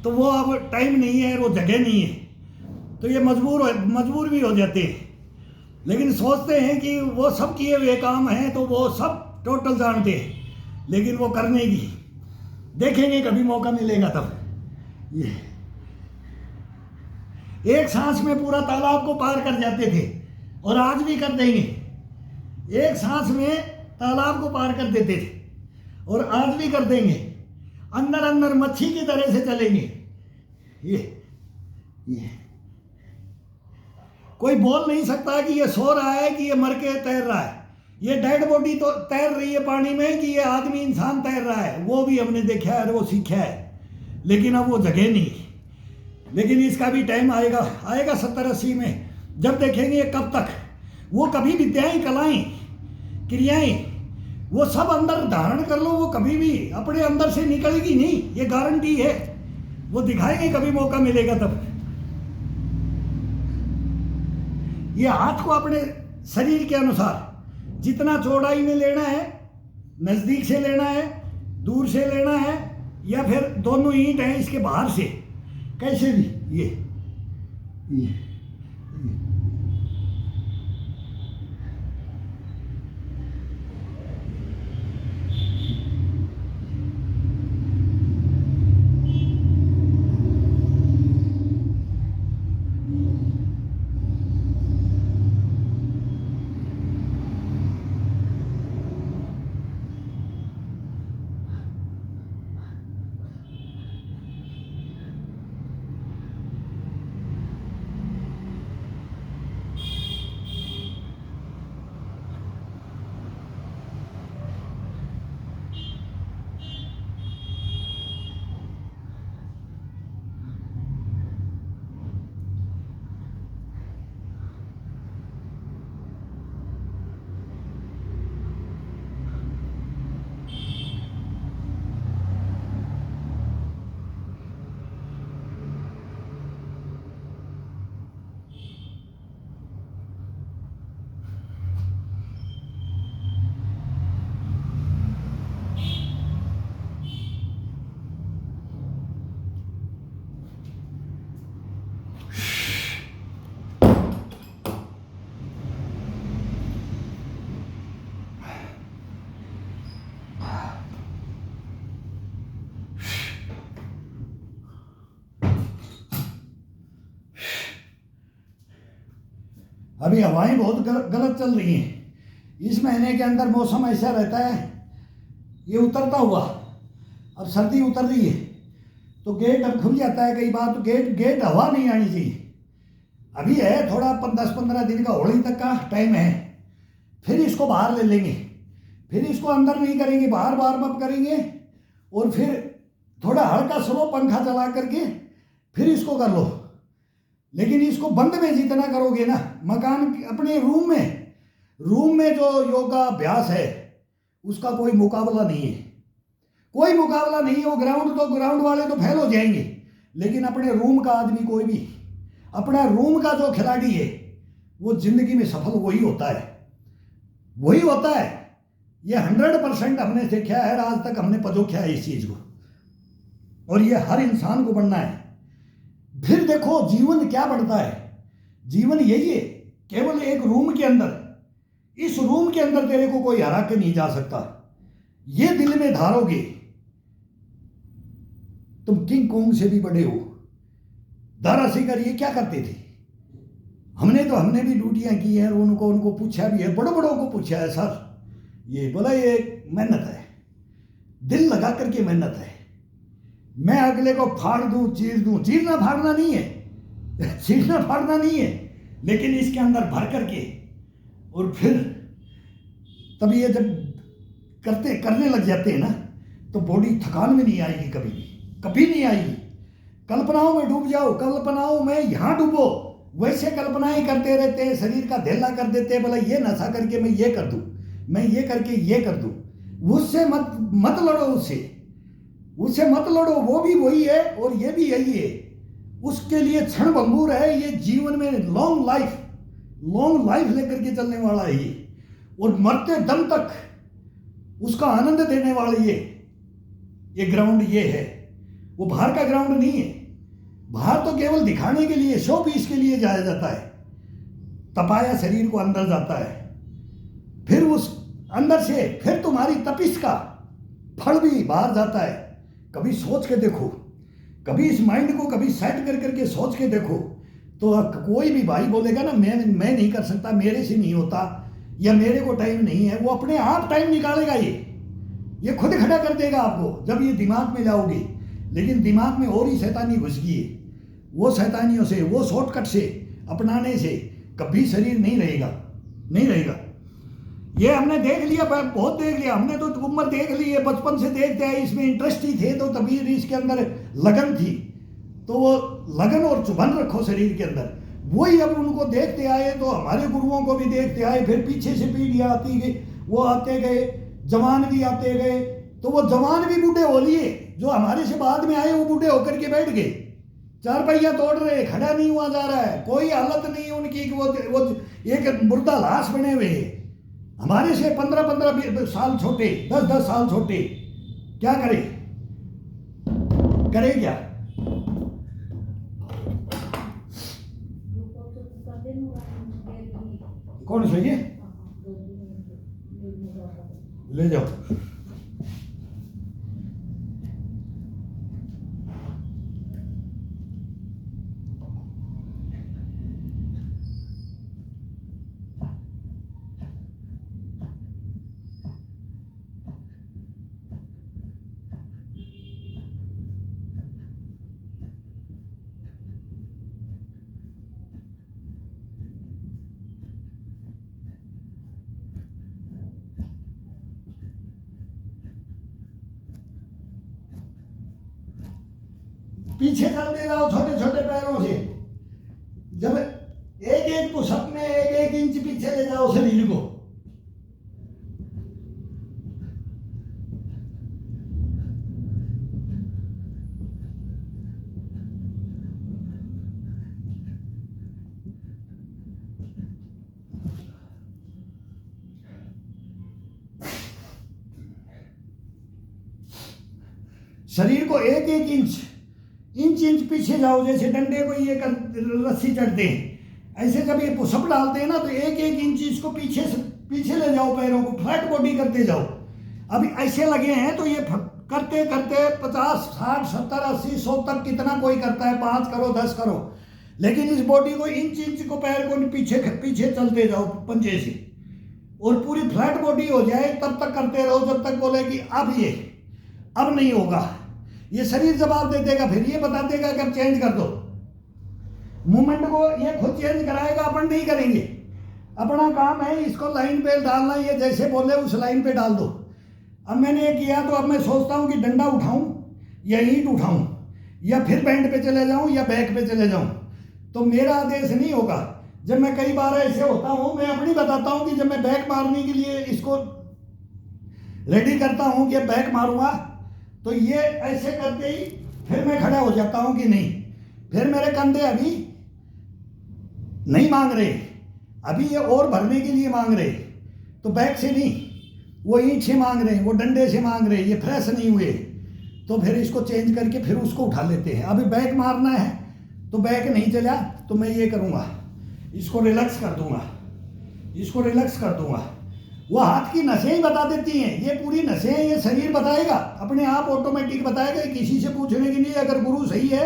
तो वो अब टाइम नहीं है, वो जगह नहीं है, तो ये मजबूर भी हो जाते हैं। लेकिन सोचते हैं कि वो सब किए हुए काम हैं, तो वो सब टोटल जानते हैं, लेकिन वो करने की देखेंगे कभी मौका मिलेगा तब। ये एक सांस में पूरा तालाब को पार कर जाते थे, और आज भी कर देंगे। एक सांस में तालाब को पार कर देते थे, और आज भी कर देंगे। अंदर अंदर मच्छी की तरह से चलेंगे। ये कोई बोल नहीं सकता कि ये सो रहा है कि ये मर के तैर रहा है। ये डेड बॉडी तो तैर रही है पानी में कि ये आदमी इंसान तैर रहा है, वो भी हमने देखा है, वो सीखा है, लेकिन अब वो जगह नहीं। लेकिन इसका भी टाइम आएगा 70-80 में, जब देखेंगे कब तक वो कभी विद्याएं, कलाएं, क्रियाएं वो सब अंदर धारण कर लो, वो कभी भी अपने अंदर से निकलेगी नहीं, ये गारंटी है। वो दिखाएंगे कभी मौका मिलेगा तब। ये हाथ को अपने शरीर के अनुसार जितना चौड़ाई में लेना है, नज़दीक से लेना है, दूर से लेना है, या फिर दोनों ईंट हैं इसके बाहर से, कैसे भी ये अभी हवाएं बहुत गलत चल रही हैं। इस महीने के अंदर मौसम ऐसा रहता है, ये उतरता हुआ, अब सर्दी उतर रही है तो गेट अब खुल जाता है कई बार, तो गेट हवा नहीं आनी चाहिए। अभी है थोड़ा 10-15 दिन का, होली तक का टाइम है, फिर इसको बाहर ले लेंगे, फिर इसको अंदर नहीं करेंगे, बाहर वार्म करेंगे, और फिर थोड़ा हल्का स्लो पंखा चला करके फिर इसको कर लो। लेकिन इसको बंद में जितना करोगे ना, मकान अपने रूम में जो योगा अभ्यास है उसका कोई मुकाबला नहीं है, कोई मुकाबला नहीं है। वो ग्राउंड वाले तो फेल हो जाएंगे, लेकिन अपने रूम का आदमी, कोई भी अपना रूम का जो खिलाड़ी है वो जिंदगी में सफल वही होता है। ये 100% हमने देखा है, आज तक हमने पजोखा है इस चीज को, और ये हर इंसान को बनना है। फिर देखो जीवन क्या बढ़ता है। जीवन यही है, केवल एक रूम के अंदर, इस रूम के अंदर तेरे को कोई हरा के नहीं जा सकता। ये दिल में धारोगे, तुम किंग कोंग से भी बड़े हो। दारा सिंगर ये क्या करते थे, हमने भी ड्यूटियां की हैं, उनको पूछा भी है, बड़ों को पूछा है, सर ये बोला ये मेहनत है, दिल लगा करके मेहनत है। मैं अगले को फाड़ दूं, चीर दूं। चीरना फाड़ना नहीं है चीरना फाड़ना नहीं है, लेकिन इसके अंदर भर करके और फिर तब ये जब करने लग जाते हैं ना, तो बॉडी थकान में नहीं आएगी, कभी नहीं आएगी। कल्पनाओं में डूब जाओ, कल्पनाओं में यहाँ डूबो, वैसे कल्पनाएं करते रहते हैं, शरीर का धेला कर देते हैं, बोला ये नशा करके मैं ये कर दूं, मैं ये करके ये कर दूं। उससे मत लड़ो, उससे मत लड़ो, वो भी वही है और ये भी यही है। उसके लिए क्षण भंगुर है, ये जीवन में लॉन्ग लाइफ लेकर के चलने वाला है ये, और मरते दम तक उसका आनंद देने वाला ये ग्राउंड ये है। वो बाहर का ग्राउंड नहीं है। बाहर तो केवल दिखाने के लिए, शो पीस के लिए जाया जाता है। तपाया शरीर को अंदर जाता है, फिर उस अंदर से फिर तुम्हारी तपिश का फल भी बाहर जाता है। कभी सोच के देखो, कभी इस माइंड को कभी सेट कर करके सोच के देखो, तो कोई भी भाई बोलेगा ना मैं नहीं कर सकता, मेरे से नहीं होता, या मेरे को टाइम नहीं है, वो अपने आप टाइम निकालेगा। ये खुद खड़ा कर देगा आपको जब ये दिमाग में लाओगे। लेकिन दिमाग में और ही शैतानी घुस गई है। वो शैतानियों से, वो शॉर्टकट से अपनाने से कभी शरीर नहीं रहेगा। ये हमने देख लिया, बहुत देख लिया हमने, तो उम्र देख ली है, बचपन से देखते आए, इसमें इंटरेस्ट ही थे, तो तभी इसके अंदर लगन थी। तो वो लगन और चुभन रखो शरीर के अंदर, वही अब उनको देखते आए, तो हमारे गुरुओं को भी देखते आए, फिर पीछे से पीढ़ियाँ आती गई, वो आते गए, जवान भी आते गए, तो वो जवान भी बूढ़े हो लिए, जो हमारे से बाद में आए वो बूढ़े होकर के बैठ गए, चार पहिया तोड़ रहे, खड़ा नहीं हुआ जा रहा है, कोई हालत नहीं उनकी कि वो एक मुर्दा लाश बने हुए। हमारे से 15 साल छोटे, 10 साल छोटे, क्या करे क्या? कौन सही है? ले जाओ। पीछे चलते जाओ छोटे छोटे पैरों से, जब एक पुशअप में 1 इंच पीछे ले जाओ शरीर को। शरीर को 1 इंच पीछे जाओ, जैसे डंडे को ये रस्सी चढ़ते हैं, ऐसे जब ये पुशअप डालते हैं ना, तो 1 इंच इसको पीछे ले जाओ, पैरों को फ्लैट बॉडी करते जाओ। अभी ऐसे लगे हैं तो ये करते करते 50, 60, 70, 80, 100 तक कितना कोई करता है, 5 करो 10 करो, लेकिन इस बॉडी को इंच को पैर को पीछे चलते जाओ पंजे से, और पूरी फ्लैट बॉडी हो जाए, तब तक करते रहो जब तक बोले कि अब नहीं होगा। ये शरीर जवाब दे देगा, फिर ये बता देगा कि अब चेंज कर दो। मूवमेंट को ये खुद चेंज कराएगा, अपन नहीं करेंगे। अपना काम है इसको लाइन पे डालना, ये जैसे बोले उस लाइन पे डाल दो। अब मैंने ये किया, तो अब मैं सोचता हूँ कि डंडा उठाऊं या ईंट उठाऊं, या फिर बैंड पे चले जाऊं या बैक पे चले जाऊं, तो मेरा आदेश नहीं होगा। जब मैं कई बार ऐसे होता हूं, मैं अपनी बताता हूं कि जब मैं बैक मारने के लिए इसको रेडी करता हूं कि बैक मारूंगा, तो ये ऐसे करते ही फिर मैं खड़ा हो जाता हूं कि नहीं, फिर मेरे कंधे अभी नहीं मांग रहे, अभी ये और भरने के लिए मांग रहे, तो बैक से नहीं, वो ईंट से मांग रहे हैं, वो डंडे से मांग रहे हैं, ये फ्रेश नहीं हुए, तो फिर इसको चेंज करके फिर उसको उठा लेते हैं। अभी बैक मारना है तो बैक नहीं चला, तो मैं ये करूँगा, इसको रिलैक्स कर दूंगा, वो हाथ की नसें ही बता देती हैं, ये पूरी नसें, ये शरीर बताएगा, अपने आप ऑटोमेटिक बताएगा, किसी से पूछने की नहीं। अगर गुरु सही है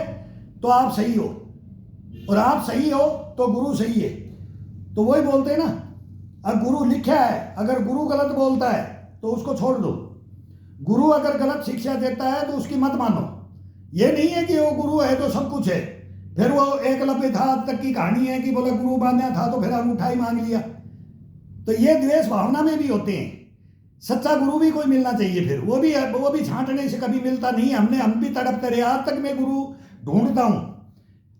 तो आप सही हो, और आप सही हो तो गुरु सही है। तो वही बोलते हैं ना, अब गुरु लिखा है, अगर गुरु गलत बोलता है तो उसको छोड़ दो, गुरु अगर गलत शिक्षा देता है तो उसकी मत मानो। ये नहीं है कि वो गुरु है तो सब कुछ है। फिर वो एकलव्य था, अब तक की कहानी है कि बोला गुरु बांधा था तो फिर अंगूठा ही मांग लिया। तो ये द्वेष भावना में भी होते हैं। सच्चा गुरु भी कोई मिलना चाहिए, फिर वो भी छांटने से कभी मिलता नहीं। हम भी तड़पते रहे, आज तक मैं गुरु ढूंढता हूँ।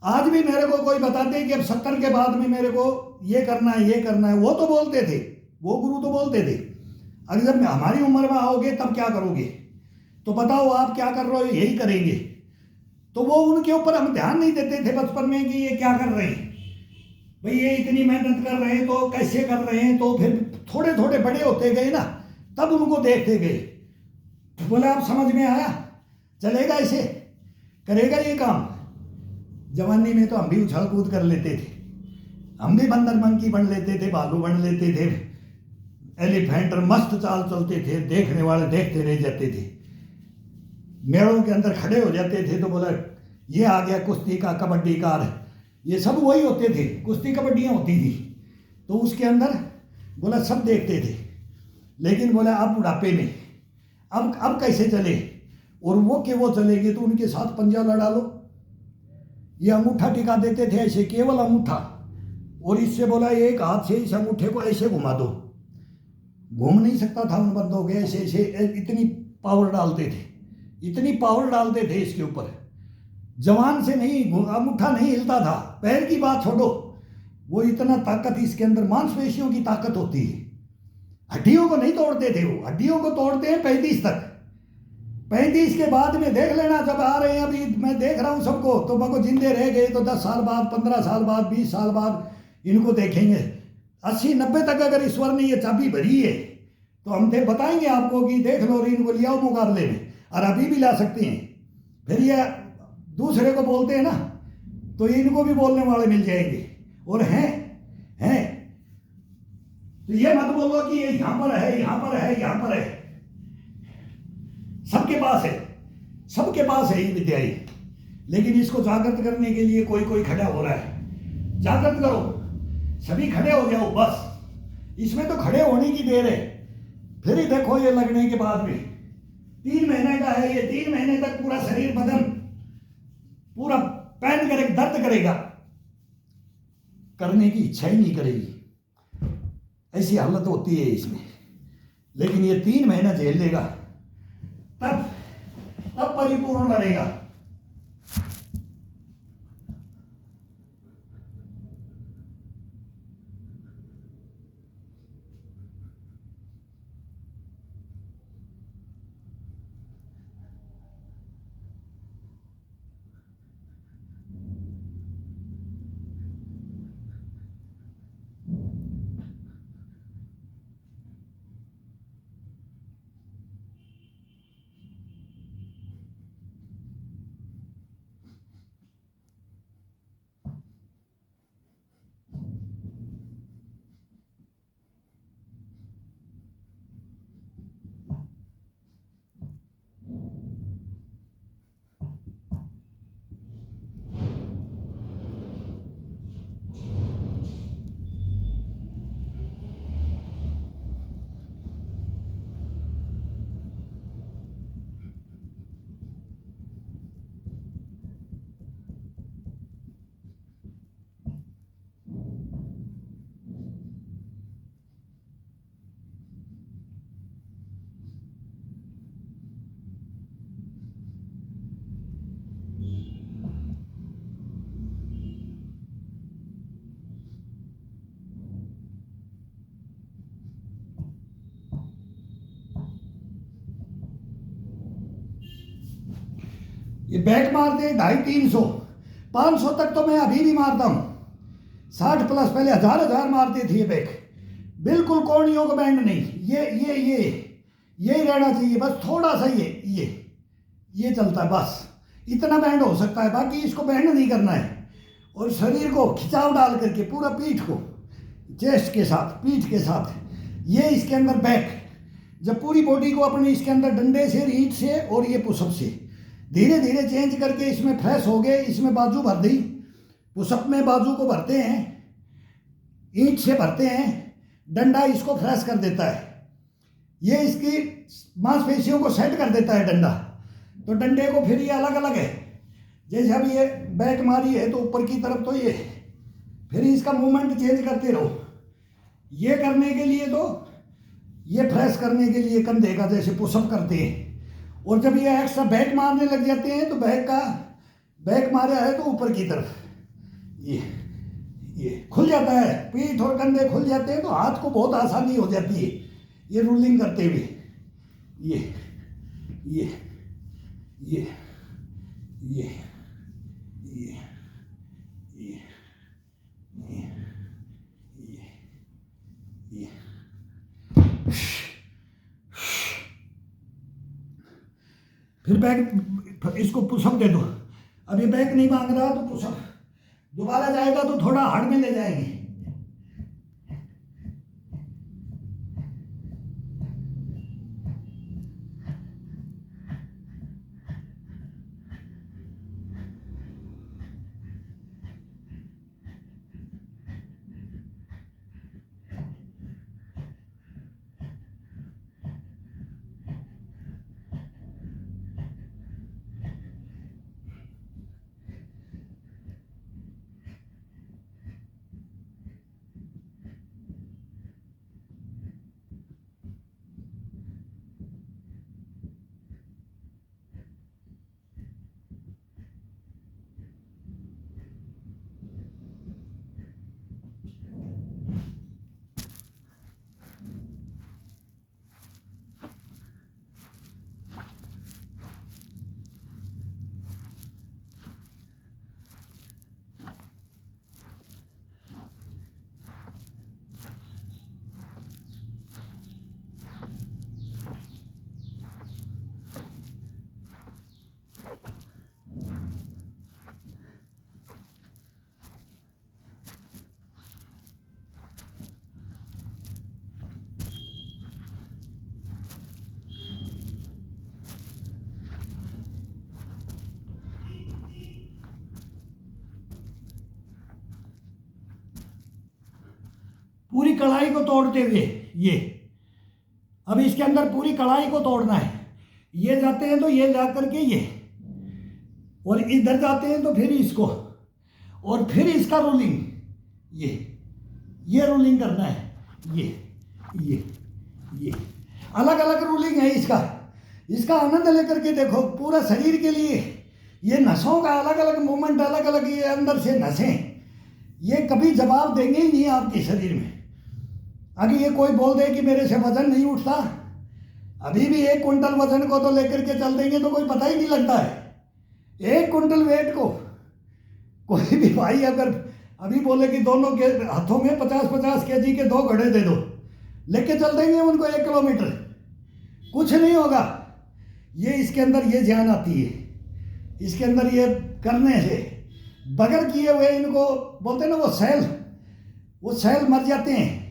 आज भी मेरे को कोई बताते कि अब 70 के बाद में मेरे को ये करना है, ये करना है, वो तो बोलते थे, वो गुरु तो बोलते थे। अगर जब हमारी उम्र में आओगे तब क्या करोगे, तो बताओ आप क्या कर रहे हो, यही करेंगे। तो वो उनके ऊपर हम ध्यान नहीं देते थे बचपन में कि ये क्या कर रहे हैं, भाई ये इतनी मेहनत कर रहे हैं तो कैसे कर रहे हैं। तो फिर थोड़े थोड़े बड़े होते गए ना, तब उनको देखते गए, बोले आप समझ में आया, चलेगा इसे, करेगा ये काम। जवानी में तो हम भी उछल कूद कर लेते थे, हम भी बंदर मंकी बन लेते थे, भालू बन लेते थे, एलिफेंट, मस्त चाल चलते थे, देखने वाले देखते रह जाते थे। मेड़ों के अंदर खड़े हो जाते थे तो बोला ये आ गया कुश्ती का, कबड्डी का, ये सब वही होते थे, कुश्ती कबड्डियाँ होती थी। तो उसके अंदर बोला सब देखते थे। लेकिन बोला अब बुढ़ापे में अब कैसे चले, और वो चलेंगे तो उनके साथ पंजा लड़ा लो। ये अंगूठा टिका देते थे ऐसे, केवल अंगूठा, और इससे बोला एक हाथ से इस अंगूठे को ऐसे घुमा दो, घूम नहीं सकता था उन बंदों के, ऐसे ऐसे इतनी पावर डालते थे, इतनी पावर डालते थे इसके ऊपर। जवान से नहीं, अंगूठा नहीं हिलता था, पैर की बात छोड़ो, वो इतना ताकत इसके अंदर, मांसपेशियों की ताकत होती है। हड्डियों को नहीं तोड़ते थे वो, हड्डियों को तोड़ते हैं 35 तक। 35 के बाद में देख लेना, जब आ रहे हैं, अभी मैं देख रहा हूँ सबको, तो बको जिंदे रह गए तो 10 साल बाद, 15 साल बाद, 20 साल बाद इनको देखेंगे। 80-90 तक अगर ईश्वर ने ये चाबी भरी है तो हम बताएंगे आपको कि देख लो, इनको लियाओ मुकाबले में, और अभी भी ला सकते हैं। फिर ये दूसरे को बोलते हैं ना, तो इनको भी बोलने वाले मिल जाएंगे, और हैं। तो ये मत बोलो कि ये यहां पर है, यहां पर है, यहां पर है, सबके पास है, सबके पास है ये विद्याएं। लेकिन इसको जागृत करने के लिए कोई कोई खड़ा हो रहा है। जागृत करो, सभी खड़े हो जाओ, बस इसमें तो खड़े होने की देर है। फिर ही देखो ये लगने के बाद में 3 महीने का है ये, 3 महीने तक पूरा शरीर, बदन पूरा पैन करेगा, दर्द करेगा, करने की इच्छा ही नहीं करेगी, ऐसी हालत होती है इसमें। लेकिन ये 3 महीना झेल लेगा, तब परिपूर्ण बनेगा। ये बैक मारते हैं 250-300, 500 तक तो मैं अभी भी मारता हूँ। 60 प्लस, पहले 1000 मारते थे ये बैक, बिल्कुल कोहनियों का बैंड नहीं। ये रहना चाहिए बस, थोड़ा सा ये चलता है, बस इतना बैंड हो सकता है, बाकी इसको बैंड नहीं करना है। और शरीर को खिंचाव डाल करके पूरा पीठ को, चेस्ट के साथ, पीठ के साथ, ये इसके अंदर बैक, जब पूरी बॉडी को अपने इसके अंदर डंडे से, रीढ़ से और ये पुशअप से धीरे धीरे चेंज करके इसमें फ्रेश हो गए। इसमें बाजू भर दी, पुशअप में बाजू को भरते हैं, ईंट से भरते हैं, डंडा इसको फ्रेश कर देता है, ये इसकी मांसपेशियों को सेट कर देता है डंडा। तो डंडे को फिर ये अलग अलग है। जैसे अब ये बैक मारी है तो ऊपर की तरफ तो ये, फिर इसका मूवमेंट चेंज करते रहो। ये करने के लिए तो ये प्रेस करने के लिए कंधे का जैसे पुशअप करते हैं, और जब ये एक्स्ट्रा बैक मारने लग जाते हैं तो बैक मारा है तो ऊपर की तरफ ये खुल जाता है, पीठ और कंधे खुल जाते हैं, तो हाथ को बहुत आसानी हो जाती है ये रूलिंग करते हुए। ये ये ये ये ये ये ये फिर बैक, इसको पुशअप दे दो। अब ये बैक नहीं मांग रहा तो पुशअप दोबारा जाएगा तो थोड़ा हार्ड में ले जाएंगे। पूरी कढ़ाई को तोड़ते हुए ये, अब इसके अंदर पूरी कढ़ाई को तोड़ना है। ये जाते हैं तो ये जा करके ये, और इधर जाते हैं तो फिर इसको, और फिर इसका रोलिंग, ये रोलिंग करना है। ये अलग अलग रोलिंग है इसका आनंद लेकर के देखो। पूरा शरीर के लिए ये नसों का अलग अलग मूवमेंट, अलग अलग ये अंदर से नसें, ये कभी जवाब देंगे ही नहीं आपके शरीर में। अगर ये कोई बोल दे कि मेरे से वजन नहीं उठता, अभी भी 1 क्विंटल वजन को तो लेकर के चल देंगे तो कोई पता ही नहीं लगता है। 1 क्विंटल वेट को कोई भी भाई अगर अभी बोले कि दोनों के हाथों में 50-50 केजी के 2 घड़े दे दो, लेके चल देंगे उनको 1 किलोमीटर, कुछ नहीं होगा। ये इसके अंदर ये जान आती है, इसके अंदर ये करने से बगैर किए हुए इनको बोलते हैं ना वो सेल मर जाते हैं।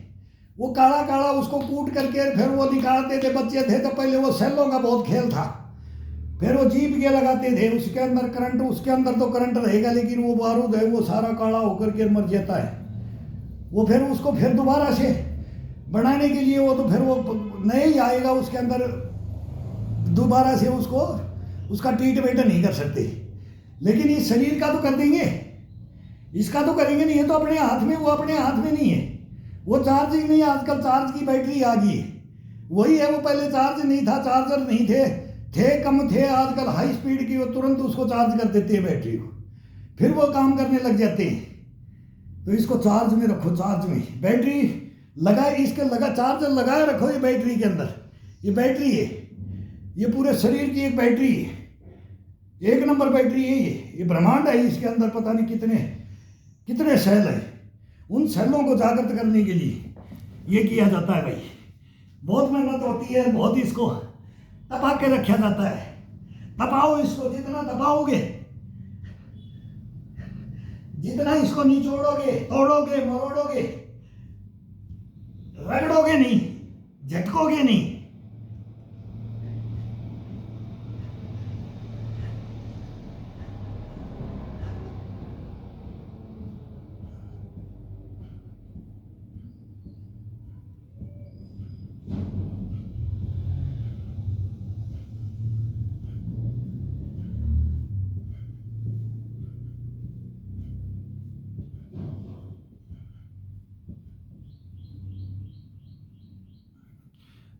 वो काला काला उसको कूट करके फिर वो निकालते थे। बच्चे थे तो पहले वो सेलों का बहुत खेल था, फिर वो जीप के लगाते थे, उसके अंदर करंट, उसके अंदर तो करंट रहेगा लेकिन वो बारूद है वो सारा काला होकर के मर जाता है। वो फिर उसको फिर दोबारा से बनाने के लिए वो तो फिर वो नए ही आएगा उसके अंदर, दोबारा से उसका ट्रीटमेंट नहीं कर सकते। लेकिन इस शरीर का तो कर देंगे, इसका तो करेंगे नहीं। ये तो अपने हाथ में, वो अपने हाथ में नहीं है। वो चार्जिंग नहीं, आजकल चार्ज की बैटरी आ गई है, वही है। वो पहले चार्ज नहीं था, चार्जर नहीं थे कम थे। आजकल हाई स्पीड की, वो तुरंत उसको चार्ज कर देते हैं बैटरी को, फिर वो काम करने लग जाते हैं। तो इसको चार्ज में रखो, चार्ज में बैटरी चार्जर लगाए रखो ये बैटरी के अंदर। ये बैटरी है, ये पूरे शरीर की एक बैटरी है, 1 नंबर बैटरी है ये ब्रह्मांड है। इसके अंदर पता नहीं कितने सेल है। उन सेलों को जागृत करने के लिए ये किया जाता है भाई। बहुत मेहनत होती है, बहुत इसको दबा के रखा जाता है। दबाओ इसको, जितना दबाओगे, जितना इसको निचोड़ोगे, तोड़ोगे, मरोड़ोगे, रगड़ोगे नहीं, झटकोगे नहीं,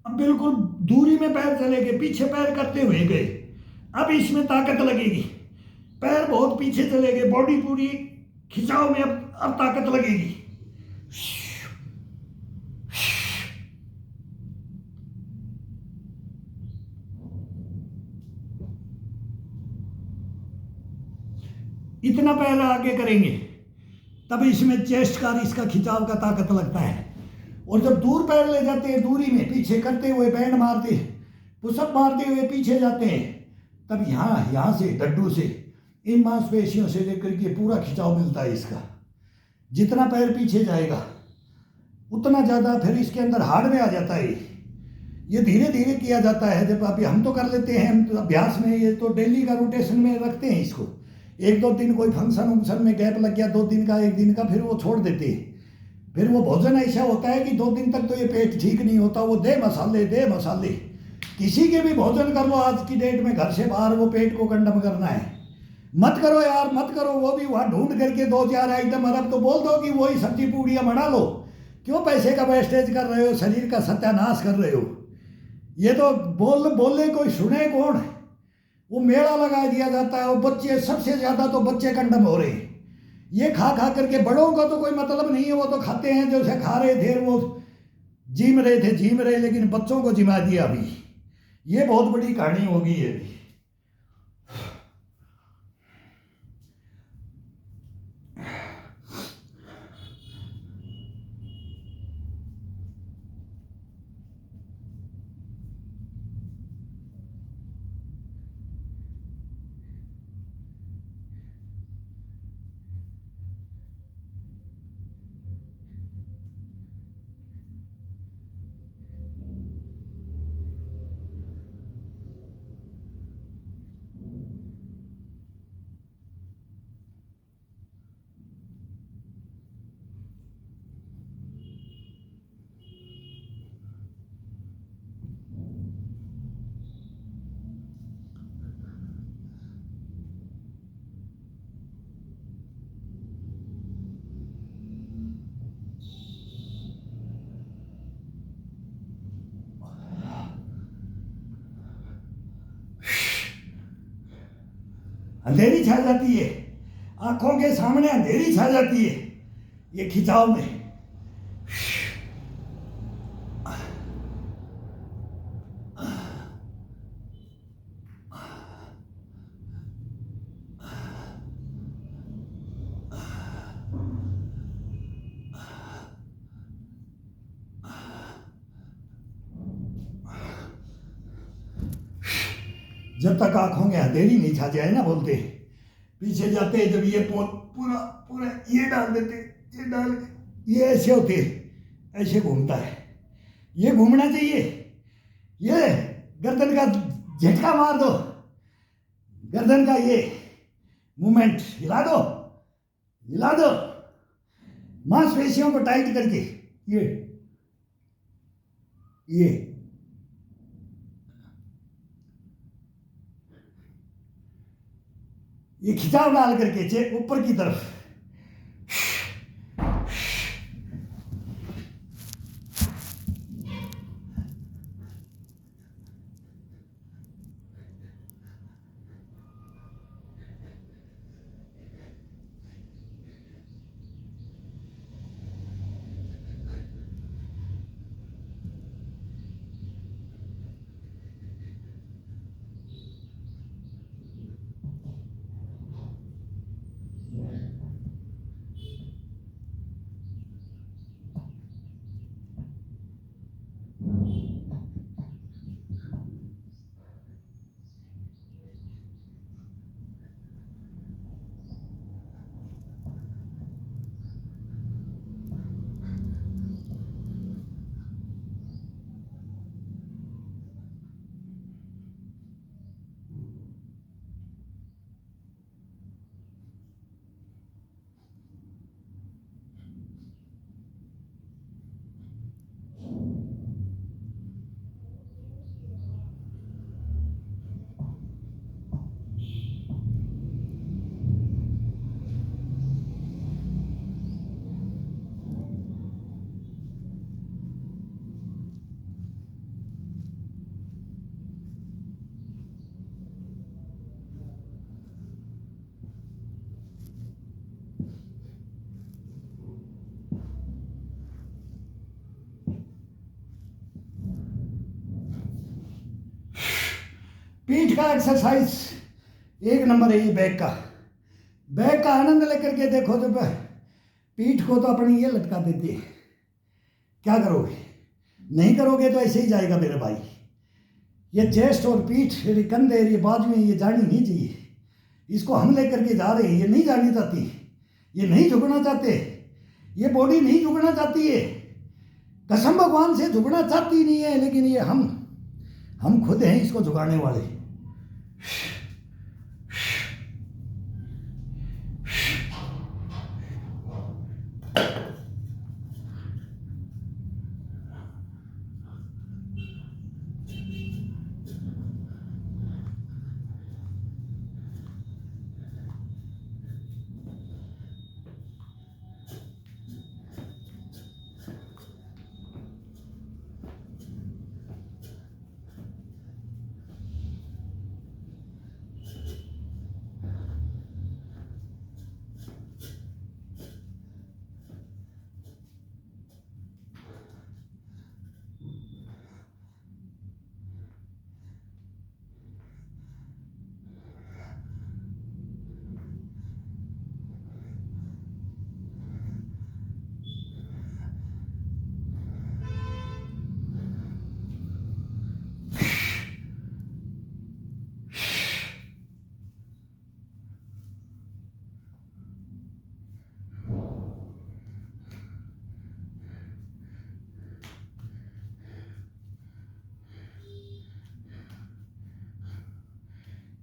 अब बिल्कुल दूरी में पैर चले गए, पीछे पैर करते हुए गए। अब इसमें ताकत लगेगी, पैर बहुत पीछे चले गए, बॉडी पूरी खिंचाव में, अब ताकत लगेगी। इतना पैर आगे करेंगे तब इसमें चेस्ट का इसका खिंचाव का ताकत लगता है। और जब दूर पैर ले जाते हैं, दूरी में पीछे करते हुए, बैंड मारते, पुशअप मारते हुए पीछे जाते हैं, तब यहाँ से डड्डू से, इन मांसपेशियों से लेकर के पूरा खिंचाव मिलता है इसका। जितना पैर पीछे जाएगा उतना ज़्यादा फिर इसके अंदर हार्ड में आ जाता है। ये धीरे धीरे किया जाता है। जब अभी हम तो कर लेते हैं, हम तो अभ्यास में, ये तो डेली का रोटेशन में रखते हैं इसको। एक दो दिन कोई फंक्शन वंक्शन में गैप लग गया, 2 दिन का, 1 दिन का, फिर वो छोड़ देते हैं। फिर वो भोजन ऐसा होता है कि 2 दिन तक तो ये पेट ठीक नहीं होता, वो दे मसाले। किसी के भी भोजन कर लो आज की डेट में, घर से बाहर, वो पेट को कंडम करना है। मत करो यार, मत करो। वो भी वहाँ ढूंढ करके 2-4 आइटम, और अब तो बोल दो कि वही सब्जी पूड़ियाँ बना लो। क्यों पैसे का वेस्टेज कर रहे हो, शरीर का सत्यानाश कर रहे हो। ये तो बोले कोई सुने कौन। वो मेला लगा दिया जाता है, वो बच्चे, सबसे ज़्यादा तो बच्चे कंडम हो रहे हैं। ये खा करके, बड़ों का तो कोई मतलब नहीं है, वो तो खाते हैं, जैसे खा रहे थे वो जिम रहे, लेकिन बच्चों को जिमा दिया अभी। ये बहुत बड़ी कहानी होगी ये भी। अंधेरी छा जाती है, आंखों के सामने अंधेरी छा जाती है ये खिंचाव में। जब तक आंखों में अंधेरी नहीं छा जाए ना, बोलते पीछे जाते, जब ये पूरा पूरा ये डाल देते, ये डाल के ये ऐसे होते, ऐसे घूमता है। ये घूमना चाहिए। ये गर्दन का झटका मार दो, गर्दन का ये मूवमेंट हिला दो मांसपेशियों को टाइट करके। ये खिंचाव डाल करके ऊपर की तरफ। पीठ का एक्सरसाइज एक नंबर है ये बैक का आनंद लेकर के देखो तो पीठ को तो अपनी ये लटका देती है। क्या करोगे? नहीं करोगे तो ऐसे ही जाएगा मेरे भाई। ये चेस्ट और पीठ, ये कंधे, ये बाजुएं, ये जानी नहीं चाहिए। इसको हम लेकर के जा रहे हैं, ये नहीं जानी चाहती, ये नहीं झुकना चाहते, ये बॉडी नहीं झुकना चाहती है, कसम भगवान से झुकना चाहती नहीं है। लेकिन ये हम खुद हैं इसको झुकाने वाले।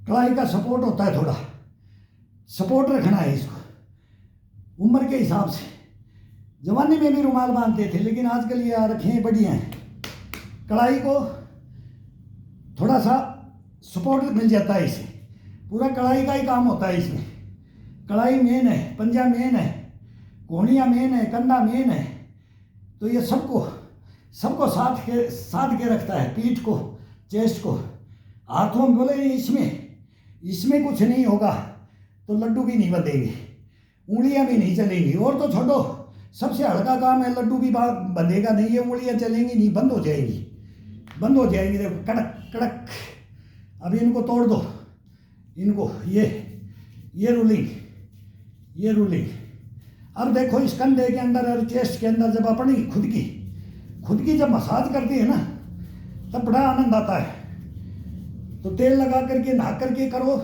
कलाई का सपोर्ट होता है, थोड़ा सपोर्ट रखना है इसको उम्र के हिसाब से। जवानी में भी रुमाल बांधते थे, लेकिन आजकल ये आ रखे हैं बढ़िया हैं। कलाई को थोड़ा सा सपोर्ट मिल जाता है इससे। पूरा कलाई का ही काम होता है इसमें। कलाई मेन है, पंजा मेन है, कोहनियाँ मेन है, कंधा मेन है। तो ये सबको साथ के रखता है, पीठ को, चेस्ट को। हाथों में बोले इसमें कुछ नहीं होगा तो लड्डू भी नहीं बंधेंगे, उंगलियां भी नहीं चलेंगी। और तो छोड़ो, सबसे हल्का काम है, लड्डू भी बंधेगा नहीं, ये उंगलियां चलेंगी नहीं, बंद हो जाएंगी। देखो कड़क कड़क। अब इनको तोड़ दो, इनको ये रूलिंग। अब देखो इस कंधे के अंदर और चेस्ट के अंदर जब अपनी खुद की जब मसाज करती है ना, तब बड़ा आनंद आता है। तो तेल लगा करके नहा करके करो,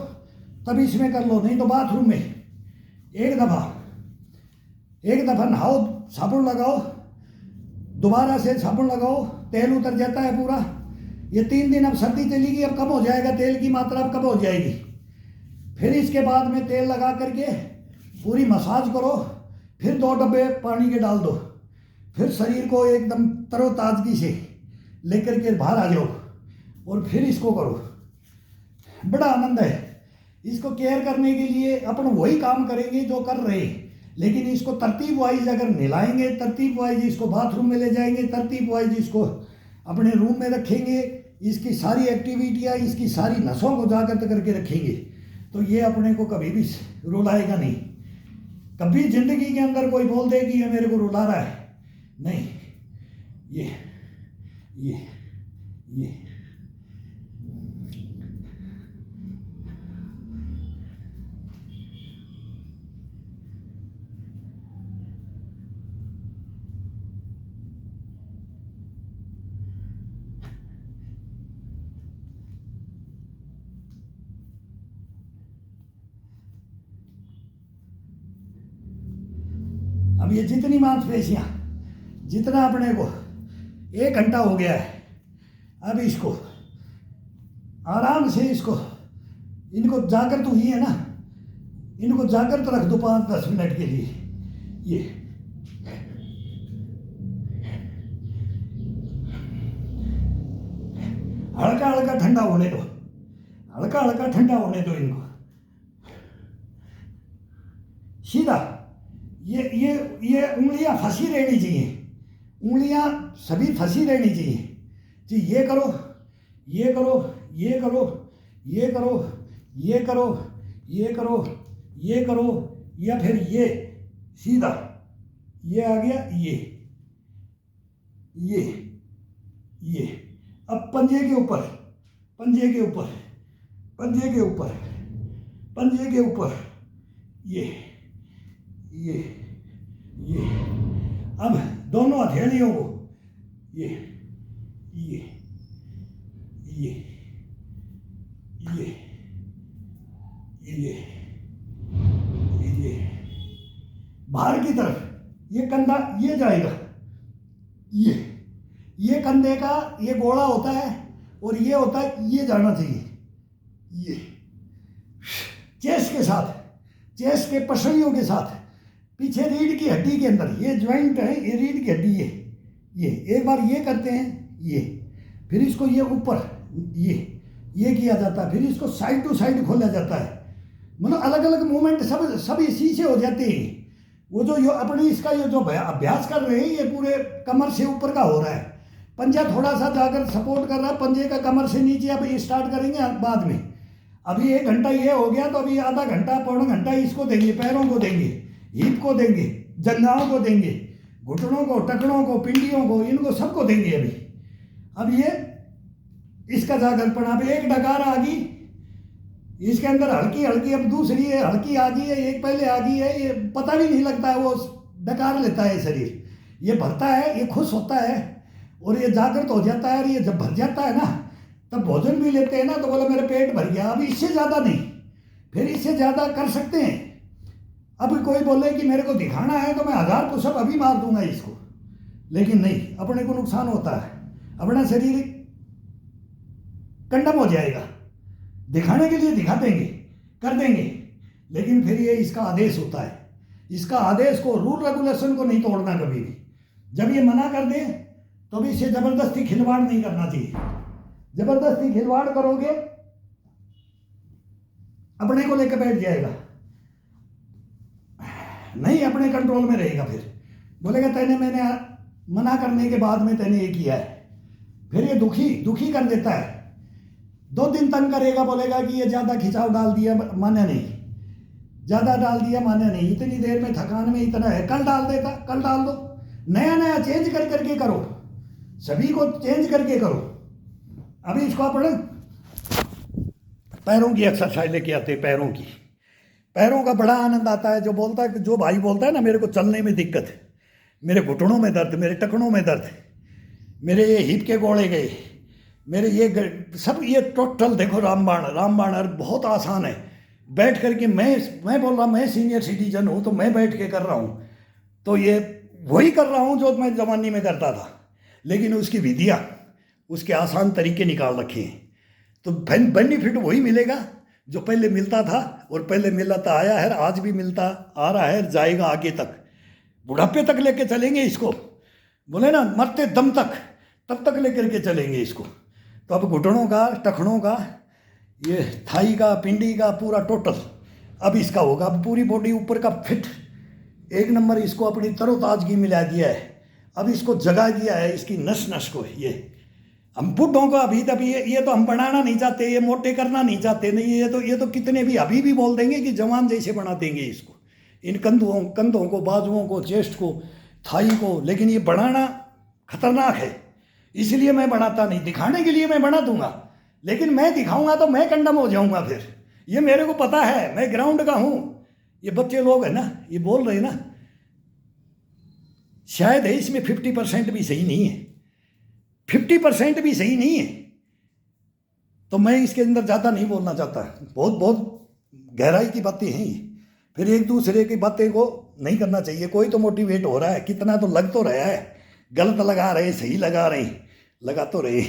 तब इसमें कर लो, नहीं तो बाथरूम में एक दफ़ा नहाओ, साबुन लगाओ, दोबारा से साबुन लगाओ, तेल उतर जाता है पूरा। ये 3 दिन अब सर्दी चलेगी, अब कम हो जाएगा, तेल की मात्रा अब कम हो जाएगी। फिर इसके बाद में तेल लगा करके पूरी मसाज करो, फिर 2 डब्बे पानी के डाल दो, फिर शरीर को एकदम तरोताजगी से लेकर के बाहर आ जाओ और फिर इसको करो। बड़ा आनंद है। इसको केयर करने के लिए अपन वही काम करेंगे जो कर रहे हैं, लेकिन इसको तरतीब वाइज अगर मिलाएंगे, तरतीब वाइज इसको बाथरूम में ले जाएंगे, तरतीब वाइज इसको अपने रूम में रखेंगे, इसकी सारी एक्टिविटियाँ, इसकी सारी नसों को जागृत करके रखेंगे, तो ये अपने को कभी भी रुलाएगा नहीं। कभी जिंदगी के अंदर कोई बोल दे कि ये मेरे को रुला रहा है, नहीं। ये अब ये जितनी मांसपेशियां, जितना अपने को 1 घंटा हो गया है, अब इसको आराम से इनको जागृत हुई है ना, इनको जागृत रख दो 5-10 मिनट के लिए। ये हल्का हल्का ठंडा होने दो, इनको सीधा। ये उंगलियां फंसी रहनी चाहिए, उंगलियां सभी फंसी रहनी चाहिए जी। ये करो, ये करो, ये करो, ये करो, ये करो, ये करो, ये करो, या फिर ये सीधा, ये आ गया, ये। अब पंजे के ऊपर पंजे के ऊपर, पंजे के ऊपर, ये ये ये। अब दोनों हथेलियों को ये ये ये ये ये ये बाहर की तरफ, ये कंधा ये जाएगा, ये कंधे का ये गोला होता है और ये होता है, ये जाना चाहिए, ये चेस्ट के साथ, चेस्ट के पसलियों के साथ, पीछे रीढ़ की हड्डी के अंदर, ये ज्वाइंट है, ये रीढ़ की हड्डी है, ये एक बार ये करते हैं, ये फिर इसको ये ऊपर ये किया जाता है, फिर इसको साइड टू साइड खोला जाता है, मतलब अलग अलग मूवमेंट सब इसी से हो जाते हैं। वो जो अपनी इसका ये जो अभ्यास कर रहे हैं ये पूरे कमर से ऊपर का हो रहा है, पंजा थोड़ा सा जाकर सपोर्ट कर रहा है पंजे का कमर से नीचे। अब ये स्टार्ट करेंगे बाद में, अभी 1 घंटा ये हो गया तो अभी आधा घंटा पौना घंटा इसको देंगे, पैरों को देंगे, हिप को देंगे, जंघाओं को देंगे, घुटनों को, टखनों को, पिंडियों को, इनको सबको देंगे अभी। अब ये इसका जागरपन, अब एक डकार आ गई इसके अंदर हल्की हल्की, अब दूसरी है हल्की आ गई है, एक पहले आ गई है, ये पता भी नहीं लगता है, वो डकार लेता है शरीर, ये भरता है, ये खुश होता है और ये जागृत हो जाता है। और ये जब भर जाता है ना तब भोजन भी लेते हैं ना, तो बोले मेरे पेट भर गया, अब इससे ज़्यादा नहीं, फिर इससे ज़्यादा कर सकते हैं। अब कोई बोले कि मेरे को दिखाना है तो मैं 1000 पुशअप अभी मार दूंगा इसको, लेकिन नहीं, अपने को नुकसान होता है, अपना शरीर कंडम हो जाएगा। दिखाने के लिए दिखा देंगे, कर देंगे, लेकिन फिर ये इसका आदेश होता है, इसका आदेश को, रूल रेगुलेशन को नहीं तोड़ना कभी भी। जब ये मना कर दे तो भी इससे जबरदस्ती खिलवाड़ नहीं करना चाहिए। जबरदस्ती खिलवाड़ करोगे अपने को लेकर बैठ जाएगा, नहीं अपने कंट्रोल में रहेगा, फिर बोलेगा मैंने मना करने के बाद में तैने ये किया है, फिर ये दुखी कर देता है। 2 दिन तंग करेगा, बोलेगा कि ये ज़्यादा खिंचाव डाल दिया, माने नहीं, ज़्यादा डाल दिया माने नहीं, इतनी देर में थकान में इतना है, कल डाल देता, कल डाल दो, नया चेंज करके करो, सभी को चेंज करके करो। अभी इसको अपन पैरों की एक्सरसाइज लेके आते हैं, पैरों का बड़ा आनंद आता है। जो भाई बोलता है ना मेरे को चलने में दिक्कत है, मेरे घुटनों में दर्द, मेरे टखनों में दर्द, मेरे ये हिप के गोले गए, मेरे ये सब, ये टोटल देखो रामबाण और बहुत आसान है। बैठ करके मैं बोल रहा, मैं सीनियर सिटीजन हूँ तो मैं बैठ के कर रहा हूँ, तो ये वही कर रहा हूँ जो मैं जवानी में करता था, लेकिन उसकी विधियाँ, उसके आसान तरीके निकाल रखे हैं, तो बेनिफिट वही मिलेगा जो पहले मिलता था, और पहले मिलता आया है, आज भी मिलता आ रहा है, जाएगा आगे तक, बुढ़ापे तक लेके चलेंगे इसको, बोले ना मरते दम तक, तब तक लेकर के चलेंगे इसको। तो अब घुटनों का, टखनों का, ये थाई का, पिंडी का, पूरा टोटल अब इसका होगा। अब पूरी बॉडी ऊपर का फिट 1 नंबर, इसको अपनी तरोताजगी मिला दिया है, अब इसको जगा दिया है, इसकी नस को। ये हम बुढ़ों को अभी ये तो हम बनाना नहीं चाहते, ये मोटे करना नहीं चाहते, नहीं ये तो कितने भी अभी भी बोल देंगे कि जवान जैसे बना देंगे इसको, इन कंधों को, बाजुओं को, चेस्ट को, थाई को, लेकिन ये बढ़ाना खतरनाक है, इसलिए मैं बनाता नहीं। दिखाने के लिए मैं बना दूंगा, लेकिन मैं दिखाऊंगा तो मैं कंडम हो जाऊंगा, फिर ये मेरे को पता है, मैं ग्राउंड का हूं। ये बच्चे लोग है ना, ये बोल रहे हैं ना, शायद है इसमें 50% भी सही नहीं है, 50% भी सही नहीं है, तो मैं इसके अंदर ज़्यादा नहीं बोलना चाहता। बहुत गहराई की बातें हैं ये, फिर एक दूसरे की बातें को नहीं करना चाहिए। कोई तो मोटिवेट हो रहा है, कितना तो लग तो रहा है, गलत लगा रहे, सही लगा रहे, लगा तो रहे।